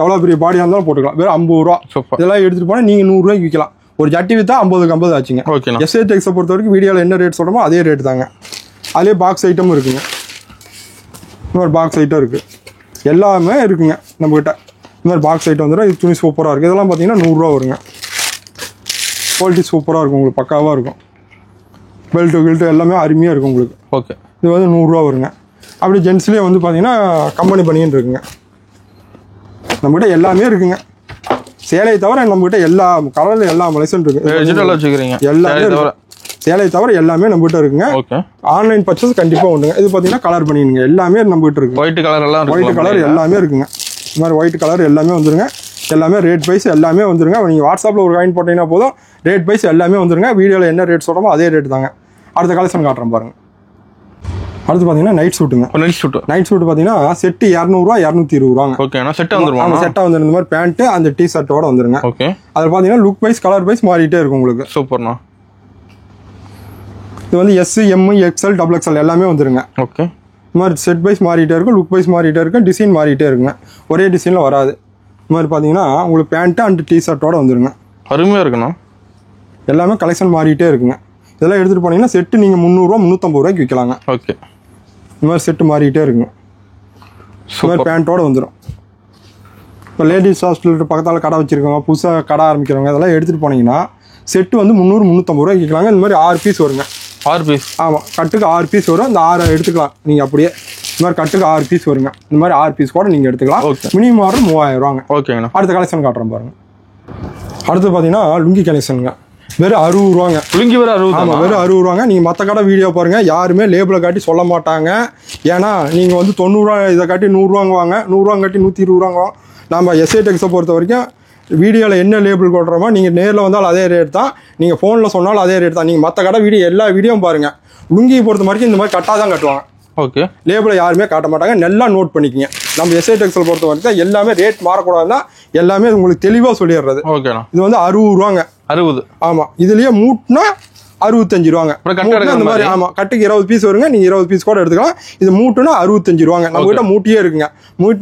எவ்வளோ பெரிய பாடியாக இருந்தாலும் போட்டுக்கலாம். வெறும் 50 ரூபா. இதெல்லாம் எடுத்துகிட்டு போனால் நீங்கள் 100 ரூபாய்க்கு விற்கலாம். ஒரு ஜட்டி விற்றா 50 ஆச்சுங்க. எஸ்ஏ டெக்ஸை பொறுத்த வரைக்கும் வீடியோவில் என்ன ரேட் சொல்கிறோமோ அதே ரேட் தாங்க. அதுலேயே பாக்ஸ் ஐட்டமும் இருக்குங்க. இன்னொரு பாக்ஸ் ஐட்டம் இருக்குது. எல்லாமே இருக்குங்க நம்மக்கிட்ட. இந்த மாதிரி பாக்ஸ் ஐட்டம் வந்துடும். இது துணி சூப்பராக இருக்குது. இதெல்லாம் பார்த்தீங்கன்னா 100 ரூபா வருங்க. குவாலிட்டி சூப்பராக இருக்கும். உங்களுக்கு பக்காவாக இருக்கும். பெல்ட்டு எல்லாமே அருமையாக இருக்கும் உங்களுக்கு. ஓகே. இது வந்து 100 ரூபா வருங்க. அப்படி ஜென்ஸ்லேயே வந்து பார்த்தீங்கன்னா கம்பெனி பனியன் இருக்குங்க. நம்மகிட்ட எல்லாமே இருக்குங்க. சேலையை தவிர நம்மகிட்ட எல்லா கலரில் எல்லா மலேசியன் இருக்குது. எல்லாமே சேலையை தவிர எல்லாமே நம்மகிட்ட இருக்குங்க. ஆன்லைன் பர்ச்சேஸ் கண்டிப்பாக உண்டுங்க. இது பார்த்தீங்கன்னா கலர் பனியனுங்க. எல்லாமே நம்மகிட்ட இருக்கு. ஒயிட் கலர் எல்லாமே இருக்குங்க. இந்த மாதிரி ஒயிட் கலர் எல்லாமே வந்துருங்க. எல்லாமே ரேட் வைஸ் எல்லாமே வந்துருங்க. நீங்கள் வாட்ஸ்அப்பில் ஒரு காயின் போட்டிங்கன்னா போதும். ரேட் வைஸ் எல்லாமே வந்துருங்க. வீடியோவில் என்ன ரேட் சொல்கிறோமோ அதே ரேட் தாங்க. அடுத்த கலெக்ஷன் காட்டுறேன் பாருங்க. அடுத்து பார்த்தீங்கன்னா நைட் சூட்டுங்க. நைட் சூட் பார்த்தீங்கன்னா செட்டு 200 ரூபா 220 ரூபாங்க. செட்டாக வந்துடும். இந்த மாதிரி பேண்ட்டு அந்த டி ஷர்ட்டோட வந்துருங்க. அதில் பார்த்தீங்கன்னா லுக் வைஸ் கலர் வைஸ் மாறிட்டே இருக்கும் உங்களுக்கு. சூப்பர்ண்ணா. இது வந்து எஸ், எம், XL, XXL எல்லாமே வந்துருங்க. ஓகே. இந்த மாதிரி செட் வைஸ் மாறிட்டே இருக்கும். லுக் வைஸ் மாறிட்டே இருக்கும். டிசைன் மாறிட்டே இருக்குங்க. ஒரே டிசைனில் வராது. இந்த மாதிரி பார்த்தீங்கன்னா உங்களுக்கு பேண்ட்டு அண்ட் டி ஷர்ட்டோட வந்துருங்க. அருமையாக இருக்குண்ணா. எல்லாமே கலெக்ஷன் மாறிட்டே இருக்குங்க. இதெல்லாம் எடுத்துகிட்டு போனீங்கன்னா செட்டு நீங்கள் 300 ரூபா 350 ரூபாய்க்கு விற்கலாங்க. ஓகே. இந்த மாதிரி செட்டு மாறிட்டே இருக்குங்க. இந்த மாதிரி பேண்ட்டோடு வந்துடும். இப்போ லேடிஸ் ஹாஸ்பிட்டல் பக்கத்தால் கடை வச்சுருக்கவங்க, புதுசாக கடை ஆரம்பிக்கிறவங்க இதெல்லாம் எடுத்துகிட்டு போனீங்கன்னா செட்டு வந்து 300 350 ரூபாய்க்கு விற்கலாங்க. இந்த மாதிரி 6 பீஸ் வருங்க. 6 பீஸ். ஆமாம், கட்டுக்கு 6 பீஸ் வரும். இந்த 6 எடுத்துக்கலாம் நீங்கள் அப்படியே. இந்த மாதிரி கட்டுக்கு 6 பீஸ் வருங்க. இந்த மாதிரி 6 பீஸ் கூட நீங்கள் எடுத்துக்கலாம். மினிமம் ஆர்டர் 3000 ரூபாங்க. ஓகேங்கண்ணா. அடுத்த கலெக்ஷன் காட்டுறோம் பாருங்க. அடுத்து பார்த்தீங்கன்னா லுங்கி கலெக்ஷனுங்க. வெறும் 60 ரூபாங்க. லுங்கி வெறும் 60. ஆமாம், வெறும் 60 ரூபாங்க. நீங்கள் மற்ற கடை வீடியோ பாருங்கள். யாருமே லேபிளை காட்டி சொல்ல மாட்டாங்க. ஏன்னா நீங்கள் வந்து 90 ரூபா இதை காட்டி 100 ரூபாங்க வாங்க, 100 ரூபா காட்டி 120 ரூபாங்க. நம்ம எஸ்ஏ டெக்ஸை பொறுத்த வரைக்கும் வீடியோவில் என்ன லேபிள் போடுறோமோ நீங்கள் நேரில் வந்தாலும் அதே ரேட் தான். நீங்கள் ஃபோனில் சொன்னாலும் அதே ரேட் தான். நீங்கள் மற்ற கடை வீடியோ எல்லா வீடியோவும் பாருங்கள். லுங்கியை பொறுத்த வரைக்கும் இந்த மாதிரி கட்டாக தான் கட்டுவாங்க. ஓகே. லேபிளை யாருமே காட்ட மாட்டாங்க. நல்லா நோட் பண்ணிக்கிங்க. நம்ம எஸ்ஏ டெக்ஸை பொறுத்த வரைக்கும் எல்லாமே ரேட் மாறக்கூடாதுன்னா எல்லாமே உங்களுக்கு தெளிவாக சொல்லிடுறது. ஓகேண்ணா. இது வந்து 60 ரூபாங்க. 60. ஆமாம், இதுலேயே மூட்னா 65 ரூபாங்க. இந்த மாதிரி ஆமாம், கட்டுக்கு 20 பீஸ் வருங்க. நீங்கள் 20 பீஸ் கூட எடுத்துக்கலாம். இது மூட்டுனா 65 ரூபாங்க. நம்மகிட்ட மூட்டியே இருக்குங்க.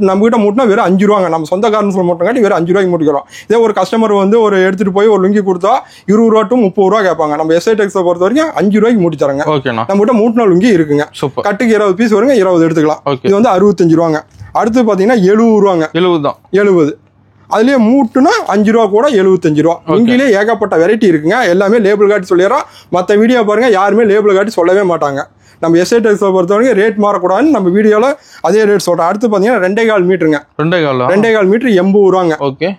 நம்மகிட்ட மூட்டினா வெறும் 5 ரூபாங்க. நம்ம சொந்த காரணம் மூட்டங்காட்டி வெறும் 5 ரூபாய்க்கு மூட்டிக்கிறோம். இதே ஒரு கஸ்டமர் வந்து ஒரு எடுத்துகிட்டு போய் ஒரு லுங்கி கொடுத்தா 20 ரூபா to 30 ரூபா கேட்பாங்க. நம்ம எஸ்ஐ டெக்ஸை பொறுத்த வரைக்கும் 5 ரூபாய்க்கு மூட்டி தராங்க. நம்மகிட்ட மூட்டின லுங்கி இருக்குங்க. கட்டுக்கு 20 பீஸ் வருங்க. 20 எடுத்துக்கலாம். இது வந்து 65 ரூபாங்க. அடுத்து பார்த்தீங்கன்னா 70 ரூபாங்க. 70 தான். 70. அதுலேயே மூட்டுனா 5 ரூபா கூட 75 ரூபா. லுங்கிலே ஏகப்பட்ட வெரைட்டி இருக்குங்க. எல்லாமே லேபிள் காட்டி சொல்லிடுறோம். மற்ற வீடியோ பாருங்கள், யாருமே லேபிள் காட்டி சொல்லவே மாட்டாங்க. நம்ம எஸ்ஐ டெக்ஸை பொறுத்த வரைக்கும் ரேட் மாறக்கூடாதுன்னு நம்ம வீடியோவில் அதே ரேட் சொல்கிறோம். அடுத்து பார்த்தீங்கன்னா 2.25 மீட்டருங்க. 2.25 மீட்டர் 80 ரூபாங்க. ஓகே.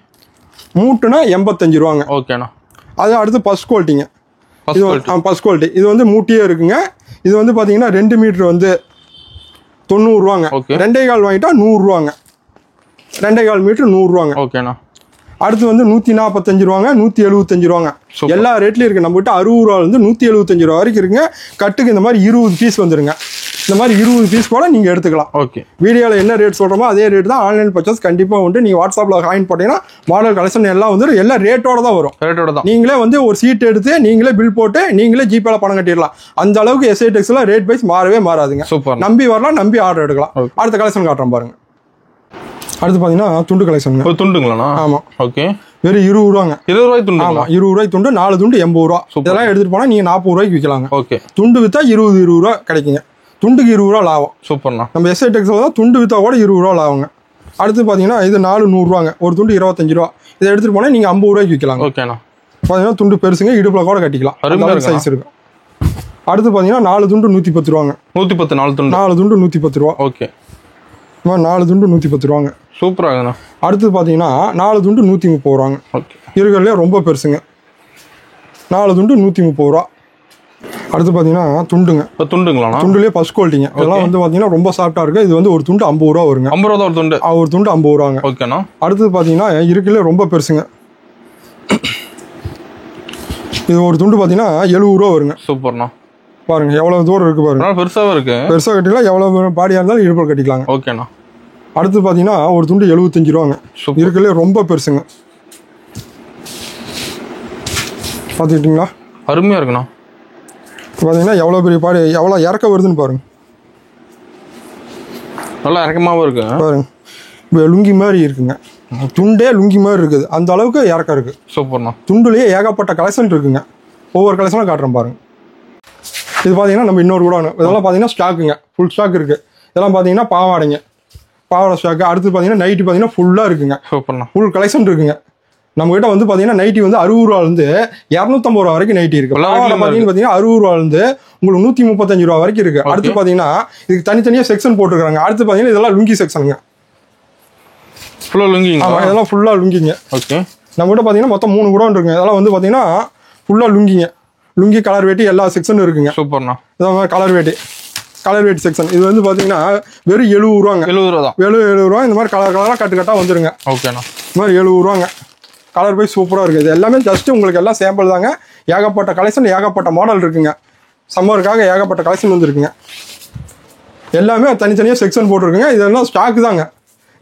மூட்டுனா 85 ரூபாங்க. ஓகேண்ணா. அது அடுத்து ஃபர்ஸ்ட் குவாலிட்டிங்க. இது ஃபர்ஸ்ட் குவாலிட்டி. இது வந்து மூட்டியே இருக்குங்க. இது வந்து பார்த்தீங்கன்னா 2 மீட்டர் வந்து 90 ரூபாங்க. 2.25 வாங்கிட்டா 100 ரூபாங்க. 2.25 மீட்டர் 100 ரூபாங்க. ஓகேண்ணா. அடுத்து வந்து 145 ரூபாங்க, 175 ரூபாங்க. எல்லா ரேட்லையும் இருக்குது. நம்மகிட்ட 60 ரூபாலேருந்து 175 ரூபா வரைக்கும் இருக்குங்க. கட்டுக்கு இந்த மாதிரி 20 பீஸ் வந்துருங்க. இந்த மாதிரி 20 பீஸ் கூட நீங்கள் எடுத்துக்கலாம். ஓகே. வீடியோவில் என்ன ரேட் சொல்கிறோமோ அதே ரேட் தான். ஆன்லைன் பர்ச்சேஸ் கண்டிப்பாக உண்டு. நீங்கள் வாட்ஸ்அப்பில் காயின் போட்டீங்கன்னா மாடல் கலெக்ஷன் எல்லாம் வந்துடும். எல்லாம் ரேட்டோட தான் வரும். நீங்களே வந்து ஒரு சீட் எடுத்து நீங்களே பில் போட்டு நீங்களே ஜிபேல பணம் கட்டிடலாம். அந்த அளவுக்கு எஸ்ஐ டெக்ஸ்ல ரேட் வைஸ் மாறவே மாறாதுங்க. நம்பி வரலாம், நம்பி ஆர்டர் எடுக்கலாம். அடுத்த கலெக்ஷன் காட்டுறோம் பாருங்க. அடுத்து பார்த்தீங்கன்னா துண்டு கலெக்ஷன். துண்டுங்களா? ஆமாம். ஓகே. வெறும் 20 ரூபாங்க. 20 ரூபாய் துண்டு. ஆமாம், 20 ரூபாய் துண்டு. 4 துண்டு 80 ரூபா. இதெல்லாம் எடுத்துட்டு போனால் நீங்கள் 40 ரூபாய்க்கு விற்கலாங்க. ஓகே. துண்டு விற்றா 20 ரூபா கிடைக்குங்க. துண்டுக்கு 20 ரூபா லாபம். சூப்பர்ண்ணா. நம்ம எஸ்ஐ டெக்ஸில் தான் துண்டு விற்றா கூட 20 ரூபா லாபங்க. அடுத்து பார்த்தீங்கன்னா இது 4 100 ரூபாங்க. ஒரு துண்டு 25 ரூபா. இதை எடுத்துட்டு போனால் நீங்கள் 50 ரூபாய்க்கு விற்கலாங்க. ஓகேண்ணா. பார்த்தீங்கன்னா துண்டு பெருசுங்க, இடுப்பில் கூட கட்டிக்கலாம். சைஸ் இருக்கும். அடுத்து பார்த்தீங்கன்னா 4 துண்டு 110 ரூபாங்க. 110 4 துண்டு. 4 துண்டு 110 ரூபா. ஓகே. இந்த மாதிரி 4 துண்டு 110 ரூபாங்க. சூப்பராக இருக்குண்ணா. அடுத்து பார்த்தீங்கன்னா 4 துண்டு 130 ரூபாங்க. ஓகே. இருக்கிறதுலே ரொம்ப பெருசுங்க. 4 துண்டு 130 ரூபா. அடுத்து பார்த்தீங்கன்னா துண்டுங்க. இப்போ துண்டுங்களா? துண்டுலேயே ஃபர்ஸ்ட் குவாலிட்டிங்க. இதெல்லாம் வந்து பார்த்தீங்கன்னா ரொம்ப சாஃப்டாக இருக்குது. இது வந்து ஒரு துண்டு 50 ரூபா வருங்க. 50 ரூபா ஒரு துண்டு. ஒரு துண்டு 50 ரூபாங்க. ஓகேண்ணா. அடுத்தது பார்த்தீங்கன்னா இருக்கிறதுலே ரொம்ப பெருசுங்க. இது ஒரு துண்டு பார்த்தீங்கன்னா 70 ரூபா வருங்க. சூப்பர்ண்ணா. பாருங்க எவ்வளோ தூரம் இருக்குது பாருங்க. பெருசாகவும் இருக்கு. பெருசாக கட்டிக்கலாம், எவ்வளோ பாடியாக இருந்தாலும் இடுப்பில் கட்டிக்கலாங்க. ஓகேண்ணா. அடுத்து பார்த்தீங்கன்னா ஒரு துண்டு 75 ரூபாங்க. இருக்கிறதுலே ரொம்ப பெருசுங்க. பார்த்துக்கிட்டிங்களா? அருமையாக இருக்குண்ணா. பார்த்தீங்கன்னா எவ்வளோ பெரிய பாடி, எவ்வளோ இறக்க வருதுன்னு பாருங்க. நல்லா இறக்கமாகவும் இருக்கு பாருங்க. இப்போ லுங்கி மாதிரி இருக்குங்க. துண்டே லுங்கி மாதிரி இருக்குது. அந்த அளவுக்கு இறக்கம் இருக்குது. சூப்பர்ண்ணா. துண்டுலேயே ஏகப்பட்ட கலெக்ஷன் இருக்குங்க. ஒவ்வொரு கலெக்ஷனும் காட்டுறேன் பாருங்க. இது பார்த்தீங்கன்னா நம்ம இன்னொரு கூட இதெல்லாம் பார்த்தீங்கன்னா ஸ்டாக்குங்க. ஃபுல் ஸ்டாக் இருக்குது. இதெல்லாம் பார்த்தீங்கன்னா பாவாடைங்க. பாவாடை ஸ்டாக்கு. அடுத்து பார்த்தீங்கன்னா நைட்டி பார்த்தீங்கன்னா ஃபுல்லாக இருக்குங்க. சூப்பர்ண்ணா. ஃபுல் கலெக்ஷன் இருக்குங்க. நம்மகிட்ட வந்து பார்த்தீங்கன்னா நைட்டி வந்து 60 ரூபாலேருந்து 250 ரூபா வரைக்கும் நைட்டி இருக்குது. பார்த்தீங்கன்னா 60 ரூபாலேருந்து உங்களுக்கு 135 ரூபா வரைக்கும் இருக்குது. அடுத்து பார்த்தீங்கன்னா இதுக்கு தனித்தனியாக செக்ஷன் போட்டுருக்காங்க. அடுத்து பார்த்தீங்கன்னா இதெல்லாம் லுங்கி செக்ஷனுங்க. ஃபுல்லாக லுங்கிங்க. ஆமாம், இதெல்லாம் ஃபுல்லாக லுங்கிங்க. ஓகே. நம்மகிட்ட பார்த்தீங்கன்னா மொத்தம் 3 கூட இருக்குங்க. இதெல்லாம் வந்து பார்த்தீங்கன்னா ஃபுல்லாக லுங்கிங்க. லுங்கி கலர் வேட்டி எல்லா செக்ஷனும் இருக்குங்க. சூப்பர்ண்ணா. இதான் கலர் வேட்டி செக்ஷன். இது வந்து பார்த்தீங்கன்னா வெறும் 70 ரூபாங்க. 70 ரூபா தான். 70 ரூபா. இந்த மாதிரி கலராக கட்டாக வந்துருங்க. ஓகேண்ணா. இந்த மாதிரி 70 ரூபாங்க. கலர் போய் சூப்பராக இருக்குது. இது எல்லாமே ஜஸ்ட்டு உங்களுக்கு எல்லாம் சாம்பிள் தாங்க. ஏகப்பட்ட கலெக்ஷன், ஏகப்பட்ட மாடல் இருக்குங்க. சம்மருக்காக ஏகப்பட்ட கலெக்ஷன் வந்துருக்குங்க. எல்லாமே தனித்தனியாக செக்ஷன் போட்டிருக்குங்க. இதெல்லாம் ஸ்டாக்கு தாங்க.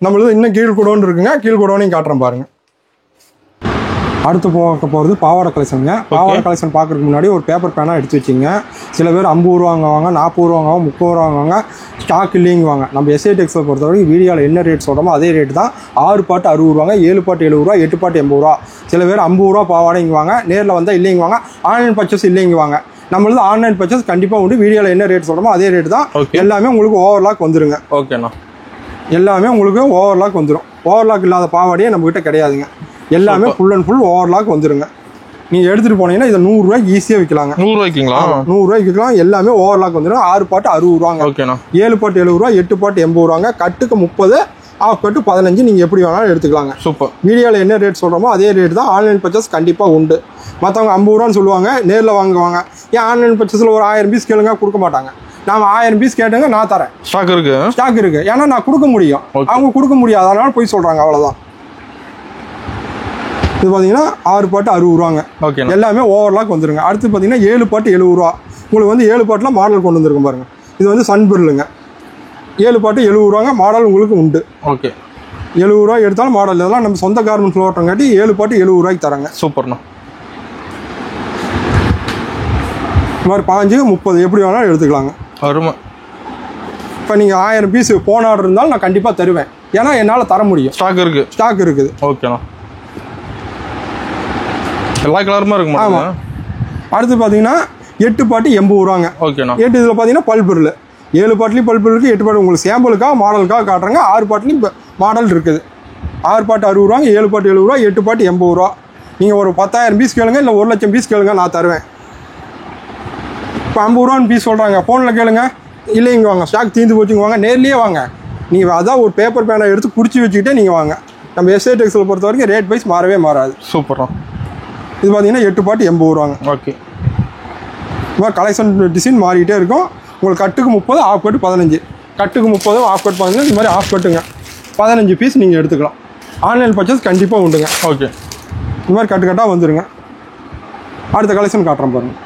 நம்மளது இன்னும் கீழ்கூடோன்னு இருக்குங்க. கீழ்கூடோனையும் காட்டுறேன் பாருங்க. அடுத்து பார்க்க போகிறது பாவாடை கலெக்ஷனுங்க. பாவாடை கலெக்ஷன் பார்க்குறதுக்கு முன்னாடி ஒரு பேப்பர் பேனாக எடுத்து வச்சுங்க. சில பேர் 50 ரூபா வாங்குவாங்க, 40 ரூபா வாங்குவாங்க, 30 ரூபா வாங்குவாங்க. ஸ்டாக் இல்லைங்குவாங்க. நம்ம எஸ்ஐ டெக்ஸை பொறுத்தவரைக்கும் வீடியோவில் என்ன ரேட் சொல்கிறோமோ அதே ரேட் தான். 6 பாட்டு 60 ரூபாங்க, 7 பாட்டு 70 ரூபா, 8 பாட்டு 80 ரூபா. சில பேர் 50 ரூபா பாவாடைங்குவாங்க. நேரில் வந்தால் இல்லைங்குவாங்க. Online purchase இல்லைங்குவாங்க. நம்மளது ஆன்லைன் பர்ச்சேஸ் கண்டிப்பாக உண்டு. வீடியோவில் என்ன ரேட் சொல்கிறோமோ அதே ரேட் தான். எல்லாமே உங்களுக்கு ஓவர்லாக் வந்துருங்க. ஓகேண்ணா. எல்லாமே உங்களுக்கு ஓவர்லாக் வந்துடும். ஓவர்லாக் இல்லாத பாவாடையே நம்மகிட்ட கிடையாதுங்க. எல்லாமே ஃபுல் அண்ட் ஃபுல் ஓவர்லாக் வந்துருங்க. நீங்கள் எடுத்துகிட்டு போனீங்கன்னா இதை 100 ரூபாய்க்கு ஈஸியாக விற்கலாங்க. 100 ரூபாய்க்குங்களா? 100 ரூபாய்க்கு விற்கலாம். எல்லாமே ஓவர்லாக் வந்துடும். 6 பாட்டு 60 ரூபாங்க. ஓகேண்ணா. 7 பாட்டு 70 ரூபா, 8 பாட்டு 80 ரூபாங்க. கட்டுக்கு 30, ஆஃப் கட்டு 15. நீங்கள் எப்படி வேணாலும் எடுத்துக்கலாங்க. சூப்பர். வீடியோவில் என்ன ரேட் சொல்கிறோமோ அதே ரேட் தான். ஆன்லைன் பர்ச்சேஸ் கண்டிப்பாக உண்டு. மற்றவங்க 50 ரூபான்னு சொல்லுவாங்க, நேரில் வாங்குவாங்க. ஏன் ஆன்லைன் பர்ச்சேஸில் ஒரு 1000 பீஸ் கேளுங்க, கொடுக்க மாட்டாங்க. நான் 1000 பீஸ் கேட்டுங்க, நான் தரேன். ஸ்டாக் இருக்கு. ஏன்னா நான் கொடுக்க முடியும், அவங்க கொடுக்க முடியாது. அதனால போய் சொல்கிறாங்க, அவ்வளோதான். இது பார்த்தீங்கன்னா 6 பாட்டு 60 ரூபாங்க. ஓகே. எல்லாமே ஓவர்லாக் வந்துருங்க. அடுத்து பார்த்தீங்கன்னா 7 பாட்டு 70 ரூபா. உங்களுக்கு வந்து 7 பாட்டில் மாடல் கொண்டு வந்துருக்கும் பாருங்க. இது வந்து சன்பிர்லுங்க. 7 பாட்டு 70 ரூபாங்க. மாடல் உங்களுக்கு உண்டு. ஓகே. 70 ரூபா எடுத்தாலும் மாடல். இதெல்லாம் நம்ம சொந்த கார்மெண்ட்ஸில் ஓட்டுறங்காட்டி 7 பாட்டு 70 ரூபாய்க்கு தராங்க. சூப்பர்ண்ணா. இந்த மாதிரி 5, 30 எப்படி வேணாலும் எடுத்துக்கலாங்க. அருமை. இப்போ நீங்கள் 1000 பீஸ் போன ஆர்டர் இருந்தாலும் நான் கண்டிப்பாக தருவேன். ஏன்னா என்னால் தர முடியும். ஸ்டாக் இருக்குது. ஓகேண்ணா. எல்லா கலருமா இருக்குமா? ஆமாம். அடுத்து பார்த்தீங்கன்னா 8 பாட்டு 80 ரூபாங்க. ஓகேண்ணா. 8 இதில் பார்த்தீங்கன்னா பல்பொருள். 7 பாட்டுலேயும் பல்பொருள் இருக்குது, 8 பாட்டு உங்களுக்கு சாம்பிளுக்காக மாடலுக்காக காட்டுறாங்க. 6 பாட்டுலேயும் மாடல் இருக்குது. 6 பாட்டு 60 ரூபாங்க, 7 பாட்டு 70 ரூபா, 8 பாட்டு 80 ரூபா. நீங்கள் ஒரு 10,000 பீஸ் கேளுங்க, இல்லை 1 லட்சம் பீஸ் கேளுங்க, நான் தருவேன். இப்போ 50 ரூபான்னு பீஸ் சொல்கிறாங்க, ஃபோனில் கேளுங்க, இல்லைங்க வாங்க, ஸ்டாக் தீர்ந்து போச்சுங்குவாங்க. நேர்லேயே வாங்க. நீங்கள் அதான் ஒரு பேப்பர் பேனை எடுத்து குறிச்சி வச்சுக்கிட்டே நீங்கள் வாங்க. நம்ம எஸ்ஐ டெக்ஸில் பொறுத்த வரைக்கும் ரேட் வைஸ் மாறவே மாறாது. சூப்பரா. இது பார்த்தீங்கன்னா 8 பாட்டு 80 ரூபாங்க. ஓகே. இது மாதிரி கலெக்ஷன் டிசைன் மாறிக்கிட்டே இருக்கும். உங்களுக்கு கட்டுக்கு 30, ஆஃப் கட்டு 15. கட்டுக்கு 30, ஆஃப் கட்டு 15. இந்த மாதிரி ஆஃப் கட்டுங்க 15 பீஸ் நீங்கள் எடுத்துக்கலாம். ஆன்லைன் பர்ச்சேஸ் கண்டிப்பாக உண்டுங்க. ஓகே. இந்த மாதிரி கட்டாக வந்துடுங்க. அடுத்த கலெக்ஷன் காட்டுறேன் பாருங்கள்.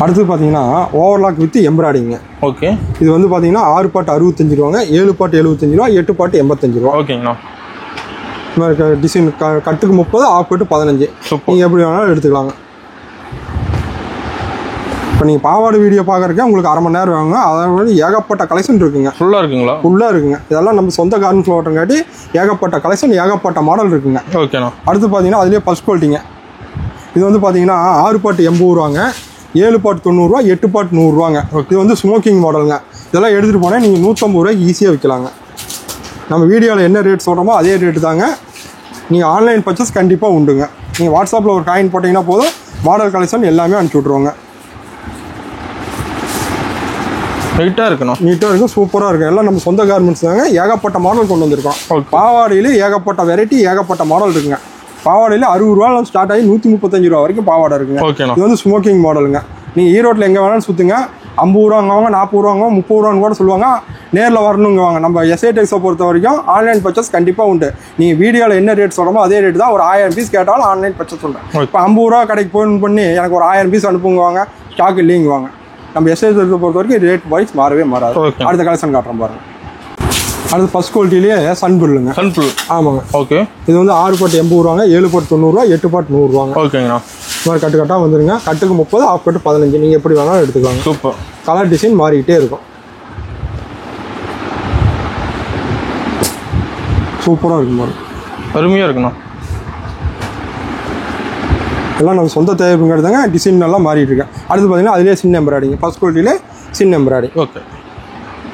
அடுத்து பார்த்தீங்கன்னா ஓவர்லாக் வித் எம்ப்ராய்டிங்க. ஓகே. இது வந்து பார்த்தீங்கன்னா 6 பாட்டு 65 ரூபாங்க, 7 பாட்டு 75 ரூபா, 8 பாட்டு 85 ரூபா. ஓகேங்கண்ணா. இந்த மாதிரி டிசைன் கட்டுக்கு 30, ஆஃப் கட்டு 15. நீங்கள் எப்படி வேணாலும் எடுத்துக்கலாங்க. இப்போ நீங்கள் பாவாடை வீடியோ பார்க்குறக்கே உங்களுக்கு அரை மணி நேரம் வாங்க. அதாவது ஏகப்பட்ட கலெக்ஷன் இருக்குங்க. ஃபுல்லாக இருக்குங்களா? ஃபுல்லாக இருக்குங்க. இதெல்லாம் நம்ம சொந்த கார்மெண்ட்ஸில் ஓட்டுறங்காட்டி ஏகப்பட்ட கலெக்ஷன், ஏகப்பட்ட மாடல் இருக்குங்க. ஓகேண்ணா. அடுத்து பார்த்தீங்கன்னா அதுலேயே ஃபர்ஸ்ட் குவாலிட்டிங்க. இது வந்து பார்த்தீங்கன்னா 6 பாட்டு 80 ரூபாங்க, 7 பாட்டு 90 ரூபா, 8 பாட்டு 100 ரூபாங்க. இது வந்து ஸ்மோக்கிங் மாடலுங்க. இதெல்லாம் எடுத்துகிட்டு போனால் நீங்கள் 150 ரூபாய்க்கு ஈஸியாக விற்கலாங்க. நம்ம வீடியோவில் என்ன ரேட் சொல்கிறோமோ அதே ரேட்டு தாங்க. நீங்கள் ஆன்லைன் பர்ச்சேஸ் கண்டிப்பாக உண்டுங்க. நீங்கள் வாட்ஸ்அப்பில் ஒரு காயின் போட்டிங்கன்னா போதும், மாடல் கலெக்ஷன் எல்லாமே அனுப்பிச்சி விட்ருவாங்க. நீட்டாக இருக்குண்ணா. நீட்டாக இருக்கும், சூப்பராக இருக்கும். எல்லாம் நம்ம சொந்த கார்மெண்ட்ஸ் தாங்க. ஏகப்பட்ட மாடல் கொண்டு வந்திருக்கோம். பாவாடையிலே ஏகப்பட்ட வெரைட்டி, ஏகப்பட்ட மாடல் இருக்குங்க. பாவாடையில் 60 ரூபா ஸ்டார்ட் ஆகி 135 ரூபா வரைக்கும் பாவாடை இருக்குங்க. இது வந்து ஸ்மோக்கிங் மாடலுங்க. நீங்கள் ஈரோட்டில் எங்கே வேணாலும் சுற்றுங்க. 50 ரூபாங்குவாங்க, 40 ரூபாங்க, 30 ரூபான்னு கூட சொல்லுவாங்க. நேரில் வரணுங்குவாங்க. நம்ம எஸ்ஐ டெக்ஸை பொறுத்த வரைக்கும் ஆன்லைன் பர்ச்சேஸ் கண்டிப்பாக உண்டு. நீங்கள் வீடியோவில் என்ன ரேட் சொல்கிறோமோ அதே ரேட் தான். ஒரு 1000 பீஸ் கேட்டாலும் ஆன்லைன் பர்ச்சேஸ் சொல்கிறேன். இப்போ 50 ரூபா கடைக்கு ஃபோன் பண்ணி எனக்கு ஒரு 1000 பீஸ் அனுப்புங்குவாங்க, ஸ்டாக் இல்லைங்குவாங்க. நம்ம எஸ்ஐ டெக்ஸை பொறுத்த வரைக்கும் ரேட் வைஸ் மாறவே மாறாது. அடுத்த கலெக்ஷன் காட்டுறோம் பாருங்க. அடுத்து ஃபர்ஸ்ட் குவாலிட்டிலேயே சன்புல்லுங்க. சன்புல். ஆமாங்க. ஓகே. இது வந்து 6 பாட்டு 80 ரூபாங்க, 7 பாட்டு 90 ரூபா, 8 பாட்டு 100 ரூபாங்க. ஓகேங்கண்ணா. இந்த மாதிரி கட்டு கட்டாக வந்துருங்க. கட்டுக்கு 30, ஆஃப் கட்டு 15. நீங்கள் எப்படி வேணாலும் எடுத்துக்கலாம். சூப்பர். கலர் டிசைன் மாறிக்கிட்டே இருக்கும். சூப்பராக இருக்கும் பாருங்க. அருமையாக இருக்குண்ணா. எல்லாம் நம்ம சொந்த தயாரிப்புங்கிறதாங்க. டிசைன் நல்லா மாறிட்டு இருக்கேன். அடுத்து பார்த்தீங்கன்னா அதிலே சின்ன எம்ப்ராய்டிங். ஃபர்ஸ்ட் குவாலிட்டியில் சின்ன எம்ப்ராய்டிங். ஓகே.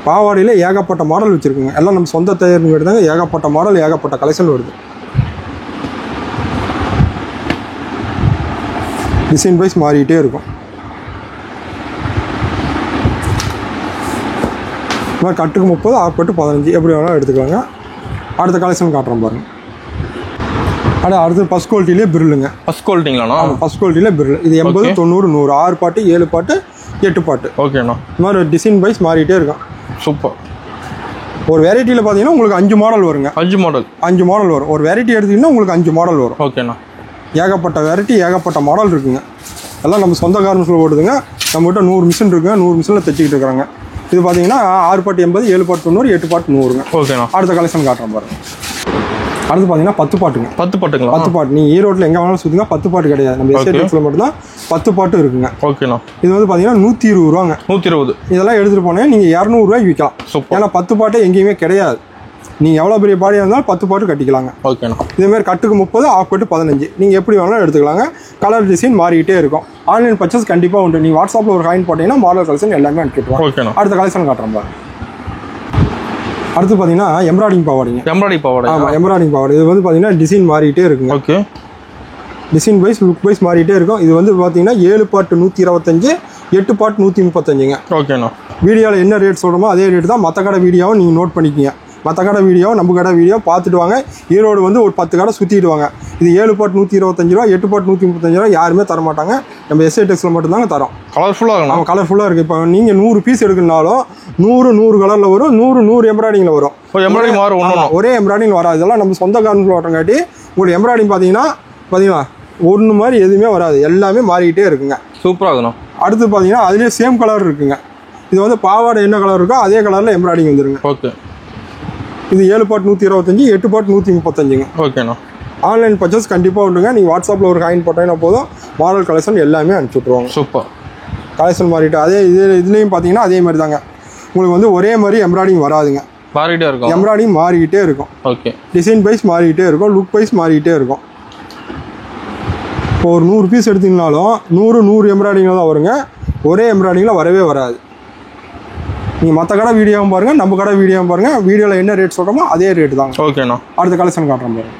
பாவாடியில் ஏகப்பட்ட மாடல் வச்சுருக்குங்க. எல்லாம் நம்ம சொந்த தயாரிப்புங்கிறதாங்க. ஏகப்பட்ட மாடல், ஏகப்பட்ட கலெக்ஷன் வருது. டிசைன் வைஸ் மாறிக்கிட்டே இருக்கும். இந்த மாதிரி கட்டுக்கு 30, ஆஃப் கட்டு 15. எப்படி வேணாலும் எடுத்துக்கலாங்க. அடுத்த கலெக்ஷன் காட்டுறோம் பாருங்க. அடுத்து ஃபர்ஸ்ட் குவாலிட்டிலே பிரில்லுங்க. ஃபர்ஸ்ட் குவாலிட்டிங்களாண்ணா? ஃபர்ஸ்ட் குவாலிட்டியில் பிரில். இது 80, 90, 100. 6 பாட்டு, 7 பாட்டு, 8 பாட்டு. ஓகேண்ணா. இந்த மாதிரி டிசைன் வைஸ் மாறிட்டே இருக்கும். சூப்பர். ஒரு வெரைட்டியில் பார்த்தீங்கன்னா உங்களுக்கு 5 மாடல் வருங்க. 5 மாடல் வரும். ஒரு வெரைட்டி எடுத்தீங்கன்னா உங்களுக்கு 5 மாடல் வரும். ஓகேண்ணா. ஏகப்பட்ட வெரைட்டி, ஏகப்பட்ட மாடல் இருக்குங்க. எல்லாம் நம்ம சொந்த கார்மெண்ட்ஸில் ஓடுதுங்க. நம்மகிட்ட 100 மிஷின் இருக்குங்க. 100 மிஷினில் தைச்சிக்கிட்டு இருக்கிறாங்க. இது பார்த்தீங்கன்னா 6 பாட்டு 80, 7 பாட்டு 90, 8 பாட்டு 100ங்க. ஓகேண்ணா. அடுத்த கலெக்ஷன் காட்டுறோம் பாருங்க. அடுத்து பார்த்தீங்கன்னா 10 பாட்டுங்க. 10 பாட்டுங்களா? 10 பாட்டு. நீங்கள் ஈரோட்டில் எங்கே வேணாலும் சுற்றுங்க. 10 பாட்டு கிடையாது. நம்ம எஸ்டேட்ஸில் மட்டும்தான் 10 பாட்டு இருக்குங்க. ஓகேண்ணா. இது வந்து பார்த்தீங்கன்னா 120 ரூபாங்க. 120. இதெல்லாம் எடுத்துகிட்டு போனேன் நீங்கள் 200 ரூபாய்க்கு விற்கலாம். ஏன்னா 10 பாட்டு எங்கேயுமே கிடையாது. நீங்கள் எவ்வளோ பெரிய பாடியாக இருந்தாலும் 10 பாட்டு கட்டிக்கலாங்க. ஓகேண்ணா. இதேமாதிரி கட்டுக்கு 30, ஆஃப் கட்டு 15. நீங்கள் எப்படி வேணாலும் எடுத்துக்கலாங்க. கலர் டிசைன் மாறிக்கிட்டே இருக்கும். ஆன்லைன் பர்ச்சேஸ் கண்டிப்பாக உண்டு. நீங்கள் வாட்ஸ்அப்பில் ஒரு காயின் போட்டிங்கன்னா மாடல் கலெக்ஷன் எல்லாமே அனுப்பிட்டுருவோம். ஓகேண்ணா. அடுத்த கலெக்ஷன் காட்டுறோம் பாருங்க. அடுத்து பார்த்தீங்கன்னா எம்ப்ராய்டிங் பாவாடிங்க. எம்ப்ராய்டிங் பாவாடை. ஆமாம், எம்ப்ராய்டிங் பாவாடை. இது வந்து பார்த்தீங்கன்னா டிசைன் மாறிக்கிட்டே இருக்குங்க. Okay. Design wise, look wise மாறிட்டே இருக்கும். இது வந்து பார்த்தீங்கன்னா 7 பாட்டு 125, 8 பாட்டு 135ங்க. ஓகேண்ணா. வீடியோவில் என்ன ரேட் சொல்கிறோமோ அதே ரேட் தான். மற்ற கடை வீடியோவும் நீங்கள் நோட் பண்ணிக்கிங்க. மற்ற கடை வீடியோ, நம்ம கடை வீடியோ பார்த்துட்டு வாங்க. ஈரோடு வந்து ஒரு 10 கடை சுற்றிட்டு வாங்க. இது 7 பாட்டு 125 ரூபா, 8 பாட்டு 135 ரூபா யாருமே தரமாட்டாங்க. நம்ம எஸ்ஐ டெக்ஸில் மட்டும்தாங்க தரோம். கலர்ஃபுல்லாக இருக்கும். ஆமாம், கலர்ஃபுல்லாக இருக்குது. இப்போ நீங்கள் 100 பீஸ் எடுக்கணும்னாலும் 100 கலரில் வரும். 100 எம்ப்ராய்டிங்கில் வரும். எம்ப்ராய்டிங் மாறும். ஒரே எம்ப்ராய்டிங் வராது. இதெல்லாம் நம்ம சொந்த கார்மெண்ட்ஸில் ஓட்டங்காட்டி உங்களுக்கு எம்ப்ராய்டிங் பார்த்தீங்கன்னா ஒன்று மாதிரி எதுவுமே வராது. எல்லாமே மாறிக்கிட்டே இருக்குங்க. சூப்பராக இருக்கணும். அடுத்து பார்த்தீங்கன்னா அதுலேயே சேம் கலர் இருக்குங்க. இது வந்து பாவாடை என்ன கலர் இருக்கோ அதே கலரில் எம்ப்ராய்டிங் வந்துருங்க. ஓகே. இது 7 பாட்டு 125, 8 பாட்டு 135ங்க. ஓகேண்ணா. ஆன்லைன் பர்ச்சேஸ் கண்டிப்பாக உண்டுங்க. நீங்கள் வாட்ஸ்அப்பில் ஒரு காயின் போட்டீங்கன்னா போதும். மாடல் கலெக்ஷன் எல்லாமே அனுப்பிச்சி விட்ருவாங்க. சூப்பர். கலெக்ஷன் மாறிட்டு அதே இதுலேயும் பார்த்தீங்கன்னா அதே மாதிரி தாங்க. உங்களுக்கு வந்து ஒரே மாதிரி எம்ப்ராய்டிங் வராதுங்க. மாறிட்டே இருக்கும். எம்ப்ராய்டிங் மாறிக்கிட்டே இருக்கும். ஓகே. டிசைன் வைஸ் மாறிக்கிட்டே இருக்கும். லுக் வைஸ் மாறிக்கிட்டே இருக்கும். இப்போ ஒரு 100 பீஸ் எடுத்தீங்கனாலும் 100 எம்ப்ராய்டிங்கில் தான் வருங்க. ஒரே எம்ப்ராய்டிங்கில் வரவே வராது. நீங்கள் மற்ற கடை வீடியோவும் பாருங்கள், நம்ம கடை வீடியோவும் பாருங்கள். வீடியோவில் என்ன ரேட் சொல்கிறோமோ அதே ரேட்டு தாங்க. ஓகேண்ணா. அடுத்த கலெக்ஷன் காட்டுறோம் பாருங்க.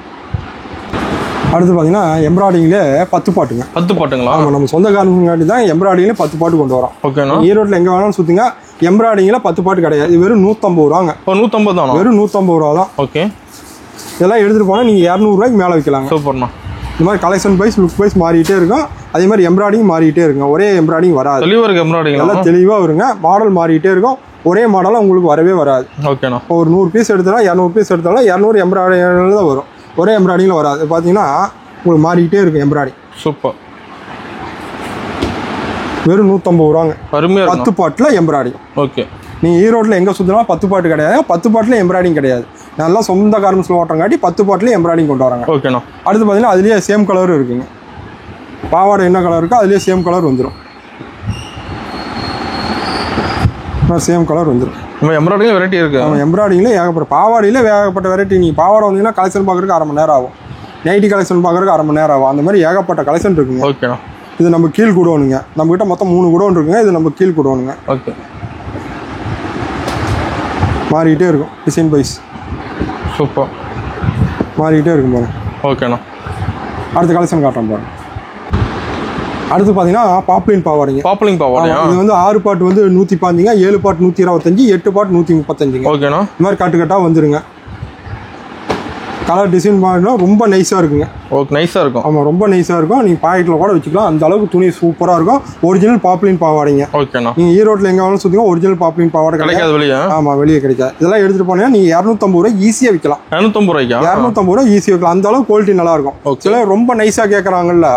அடுத்து பார்த்தீங்கன்னா எம்ப்ராய்டிங்லேயே 10 பாட்டுங்க. 10 பாட்டுங்களா? ஆமாம், நம்ம சொந்த காரணங்காட்டி தான் எம்ப்ராய்டிங்லேயே 10 பாட்டு கொண்டு வரோம். ஓகேண்ணா. ஈரோட்டில் எங்கே வேணாலும் சுற்றுங்க. எம்ப்ராய்டிங்கில் 10 பாட்டு கிடையாது. இது வெறும் 150 ரூபாங்க. 150 தானா? வெறும் 150 ரூபா தான். ஓகே. இதெல்லாம் எடுத்துகிட்டு போனால் நீங்கள் 200 ரூபாய்க்கு மேலே வைக்கலாங்க. சூப்பர்ண்ணா. இந்த மாதிரி கலெக்ஷன் வைஸ், லுக் வைஸ் மாறிட்டே இருக்கும். அதே மாதிரி எம்ப்ராய்டிங் மாறிட்டே இருக்குங்க. ஒரே எம்ப்ராய்டிங் வராது. தெளிவாக இருக்கு எம்ப்ராய்டிங். நல்லா தெளிவாக வருங்க. மாடல் மாறிட்டே இருக்கும். ஒரே மாடலாக உங்களுக்கு வரவே வராது. ஓகேண்ணா. ஒரு 100 பீஸ் எடுத்தாலும் 200 பீஸ் எடுத்தாலும் 200 எம்ப்ராய்டிங்கில் தான் வரும். ஒரே எம்ப்ராய்டிங்கில் வராது. பார்த்தீங்கன்னா உங்களுக்கு மாறிக்கிட்டே இருக்கும் எம்ப்ராய்டிங். சூப்பர். வெறும் 150 ரூபாங்க. அருமையாக 10 பாட்டில் எம்ப்ராய்டிங். ஓகே. நீங்கள் ஈரோட்டில் எங்கே சுற்றினா 10 பாட்டு கிடையாது. 10 பாட்டில் எம்ப்ராய்டிங் கிடையாது. நல்லா சொந்த கார்மெண்ட்ஸில் ஓட்டுறங்காட்டி 10 பாட்டில் எம்ப்ராய்டிங் கொண்டு வராங்க. ஓகேண்ணா. அடுத்து பார்த்தீங்கன்னா அதுலேயே சேம் கலரும் இருக்குங்க. பாவாடை என்ன கலர் இருக்கோ அதுலேயே சேம் கலர் வந்துடும். சேம் கலர் வந்துடும். நம்ம எம்ப்ராய்டிங்கில் வெரைட்டி இருக்குது. நம்ம எம்ப்ராய்டிங்கில் ஏகப்பட்ட, பாவாடையில் ஏகப்பட்ட வெரைட்டி. நீங்கள் பாவாடை வந்தீங்கன்னா கலெக்ஷன் பார்க்குறதுக்கு 1/2 மணி நேரம் ஆகும். நைட்டி கலெக்ஷன் பார்க்குறதுக்கு 1/2 மணி நேரம் ஆகும். அந்த மாதிரி ஏகப்பட்ட கலெக்ஷன் இருக்குங்க. ஓகேண்ணா. இது நம்ம கீழ் குடோனுங்க. நம்மகிட்ட மொத்தம் 3 குடோன் இருக்குங்க. இது நம்ம கீழ் குடோனுங்க. ஓகே. மாறிக்கிட்டே இருக்கும். Design wise super. மாறிக்கிட்டே இருக்கும் பாருங்க. ஓகேண்ணா. அடுத்த கலெக்ஷன் காட்டுறோம் பாருங்க. அடுத்து பார்த்தீங்கன்னா பாப்ளின் பாவாடைங்க. பாப்ளின் பாவாடையா? இது வந்து 6 பாட்டு வந்து 115, 7 பாட்டு 125, 8 பாட்டு 135. ஓகேண்ணா. இந்த மாதிரி கட்டாக வந்துருங்க. கலர் டிசைன் பாருங்கன்னா ரொம்ப நைஸாக இருக்குங்க. ஓகே, நைஸாக இருக்கும். ஆமாம், ரொம்ப நைஸாக இருக்கும். நீங்கள் பாக்கெட்டில் கூட வச்சுக்கலாம். அந்த அளவுக்கு துணி சூப்பராக இருக்கும். ஒரிஜினல் பாப்ளின் பாவாடைங்க. ஓகேண்ணா. நீங்கள் ஈரோட்டில் எங்கே வேணாலும் சுற்றிங்க ஒரிஜினல் பாப்ளின் பாவாடை கிடைக்காது வெளியே. ஆமாம், வெளியே கிடைக்காது. இதெல்லாம் எடுத்துகிட்டு போனீங்கன்னா நீங்கள் 250 ரூபாய் ஈஸியாக விற்கலாம். 250 ரூபாய்க்கா? 250 ரூபாய் ஈஸியாக விற்கலாம். அந்த அளவுக்கு குவாலிட்டி நல்லா இருக்கும். சில ரொம்ப நைஸாக கேட்குறாங்கல்ல,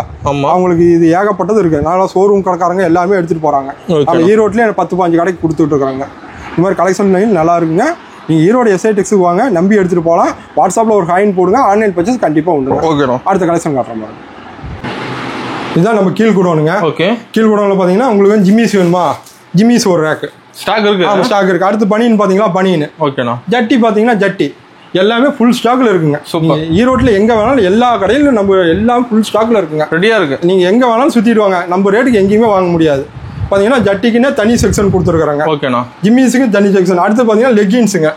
அவங்களுக்கு இது ஏகப்பட்டது இருக்குது. நல்லா ஷோரூம் கடைக்காரங்க எல்லாமே எடுத்துகிட்டு போகிறாங்க. அவங்க ஈரோட்லேயே 10-15 கடைக்கு கொடுத்துட்டு இருக்காங்க. இந்த மாதிரி கலெக்ஷன் லைன் நல்லா இருக்குங்க. நீங்கள் ஈரோடு எஸ்ஐ டெக்ஸுக்கு வாங்க, நம்பி எடுத்துகிட்டு போகலாம். வாட்ஸ்அப்பில் ஒரு ஹாயின் போடுங்க, ஆன்லைன் பர்ச்சேஸ் கண்டிப்பாக உண்டு. ஓகே, அடுத்த கலெக்ஷன் காட்டுற மாதிரி இதுதான் நம்ம கீழ்குடோனுங்க. ஓகே, கீழ்குடோனில் பார்த்தீங்கன்னா உங்களுக்கு ஜிம்மிஸ் வேணுமா? ஜிம்மிஸ் ஒரு ரேக்கு ஸ்டாக் இருக்கு. ஆமாம், ஸ்டாக் இருக்குது. அடுத்து பனியன் பார்த்தீங்களா? பனியன். ஓகேண்ணா. ஜட்டி பார்த்தீங்கன்னா ஜட்டி எல்லாமே ஃபுல் ஸ்டாக்ல இருக்குங்க. சூப்பர். ஈரோட்டில் எங்கே வேணாலும் எல்லா கடையிலும் நம்ம எல்லாம் ஃபுல் ஸ்டாக்ல இருக்குங்க. ரெடியாக இருக்குது. நீங்கள் எங்கே வேணாலும் சுற்றிட்டு வாங்க, நம்ம ரேட்டுக்கு எங்கேயுமே வாங்க முடியாது. பார்த்தீங்கன்னா ஜட்டிக்குன்னே தனி செக்ஷன் கொடுத்துருக்குறாங்க. ஓகேண்ணா. ஜிம்மிஸுக்கு தனி செக்ஷன். அடுத்து பார்த்தீங்கன்னா லெகின்ஸுங்க.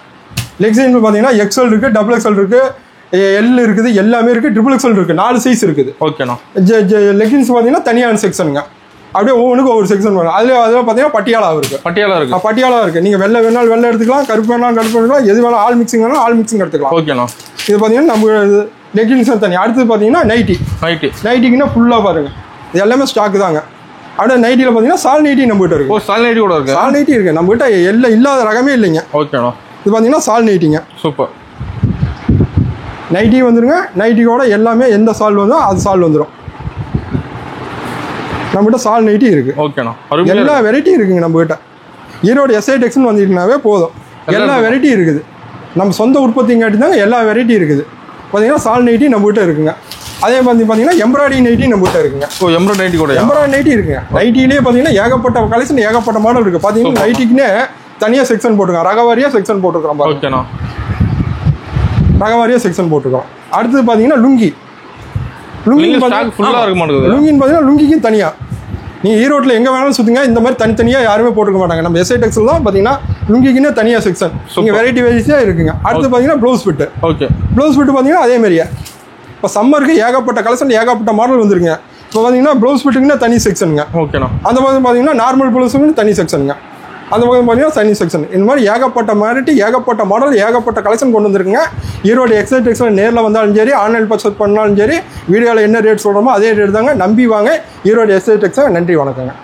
லெகின்ஸ் பார்த்தீங்கன்னா எக்ஸ்எல் இருக்குது, டபுள் எக்ஸ்எல் இருக்குது, எல் இருக்குது, எல்லாமே இருக்குது, ட்ரிபிள் எக்ஸ்எல் இருக்குது, 4 சைஸ் இருக்குது. ஓகேண்ணா. லெகின்ஸ் பார்த்தீங்கன்னா தனியான செக்ஷனுங்க. அப்படியே ஒவ்வொன்றுக்கு ஒவ்வொரு செக்ஷன் வரும். அதில் பார்த்தீங்கன்னா பட்டியாலா இருக்குது. பட்டியாலா இருக்குது. நீங்கள் வெள்ளை வேணாலும் வெள்ளை எடுத்துக்கலாம், கருப்பு வேணாலும் கருப்பு எடுத்துக்கலாம், எது வேணாலும் ஆல் மிக்சிங் வேணாலும் ஆல் மிக்சிங் எடுத்துக்கலாம். ஓகேண்ணா. இது பார்த்தீங்கன்னா நம்ம லெகின்ஸ் தனி. அடுத்து பார்த்தீங்கன்னா நைட்டிக்குன்னா ஃபுல்லாக பாருங்க, இது எல்லாமே ஸ்டாக் தாங்க. அப்படியே நைட்டியில் பார்த்தீங்கன்னா சால் நைட்டி நம்மகிட்ட இருக்குது. சால் நைட்டி கூட இருக்குது. சால் நைட்டி இருக்குது நம்மகிட்ட, எல்லாம் இல்லாத ரகமே இல்லைங்க. ஓகேண்ணா. இது பார்த்தீங்கன்னா சால் நைட்டிங்க. சூப்பர். நைட்டி வந்துருங்க. நைட்டியோட எல்லாமே எந்த சால் வந்தோ அது சால் வந்துடும். நம்மகிட்ட சால் நைட்டி இருக்கு. ஓகேண்ணா. எல்லா வெரைட்டி இருக்குங்க நம்மகிட்ட. ஈரோடு எஸ்ஐ டெக்ஸ்னு வந்துட்டுனாவே போதும், எல்லா வெரைட்டி இருக்குது. நம்ம சொந்த உற்பத்திங்காட்டி தாங்க எல்லா வெரைட்டி இருக்குது. பார்த்தீங்கன்னா சால் நைட்டி நம்மகிட்ட இருக்குங்க. அதே மாதிரி பார்த்தீங்கன்னா எம்ப்ராய்டரி நைட்டி நம்மகிட்ட இருக்குங்க. எம்ப்ராய்டரி நைட்டி கூட எம்ப்ராய்டரி நைட்டி இருக்குங்க. நைட்டிலேயே பார்த்தீங்கன்னா ஏகப்பட்ட கலெக்ஷன், ஏகப்பட்ட மாடல் இருக்குது. பார்த்தீங்கன்னா நைட்டிக்குன்னே தனியாக செக்ஷன் போட்டுருக்கோம். ரகவாரியாக செக்ஷன் போட்டுருக்கோம். ஓகேண்ணா. ரகவாரியாக செக்ஷன் போட்டுருக்கோம். அடுத்தது பார்த்தீங்கன்னா லுங்கி. லுங்கின்னு பார்த்தீங்கன்னா லுங்கிக்கும் தனியாக நீங்கள் ஈரோட்டில் எங்கே வேணாலும் சுற்றுங்க. இந்த மாதிரி தனித்தனியாக யாருமே போட்டுக்க மாட்டாங்க. நம்ம எஸ்ஐ டெக்ஸில் தான் பார்த்தீங்கன்னா லுங்கிக்குன்னே தனியாக செக்ஷன். நீங்கள் வெரைட்டி வெரைட்டியாக இருக்குங்க. அடுத்து பார்த்தீங்கன்னா blouse fit. Okay, blouse fit பார்த்தீங்கன்னா அதே மாதிரியே இப்போ சம்மருக்கு ஏகப்பட்ட கலெக்ஷன், ஏகப்பட்ட மாடல் வந்துருங்க. இப்போ பார்த்தீங்கன்னா ப்ளவுஸ் ஃபிட்டுக்குன்னா தனி செக்ஷனுங்க. ஓகேண்ணா. அந்த மாதிரி பார்த்தீங்கன்னா நார்மல் ப்ளவுஸுக்குன்னு தனி செக்ஷனுங்க. அந்த மாதிரி பார்த்தீங்கன்னா தனி செக்ஷன். இந்த மாதிரி ஏகப்பட்ட வெரைட்டி, ஏகப்பட்ட மாடல், ஏகப்பட்ட கலெக்ஷன் கொண்டு வந்துருக்குங்க. ஈரோடு எக்ஸை டெக்ஸில் நேரில் வந்தாலும் சரி, ஆன்லைன் பர்ச்சேஸ் பண்ணாலும் சரி, வீடியோவில் என்ன ரேட் சொல்கிறோமோ அதே ரேட் தாங்க. நம்பி வாங்க ஈரோடு எக்ஸை டெக்ஸை. நன்றி, வணக்கங்க.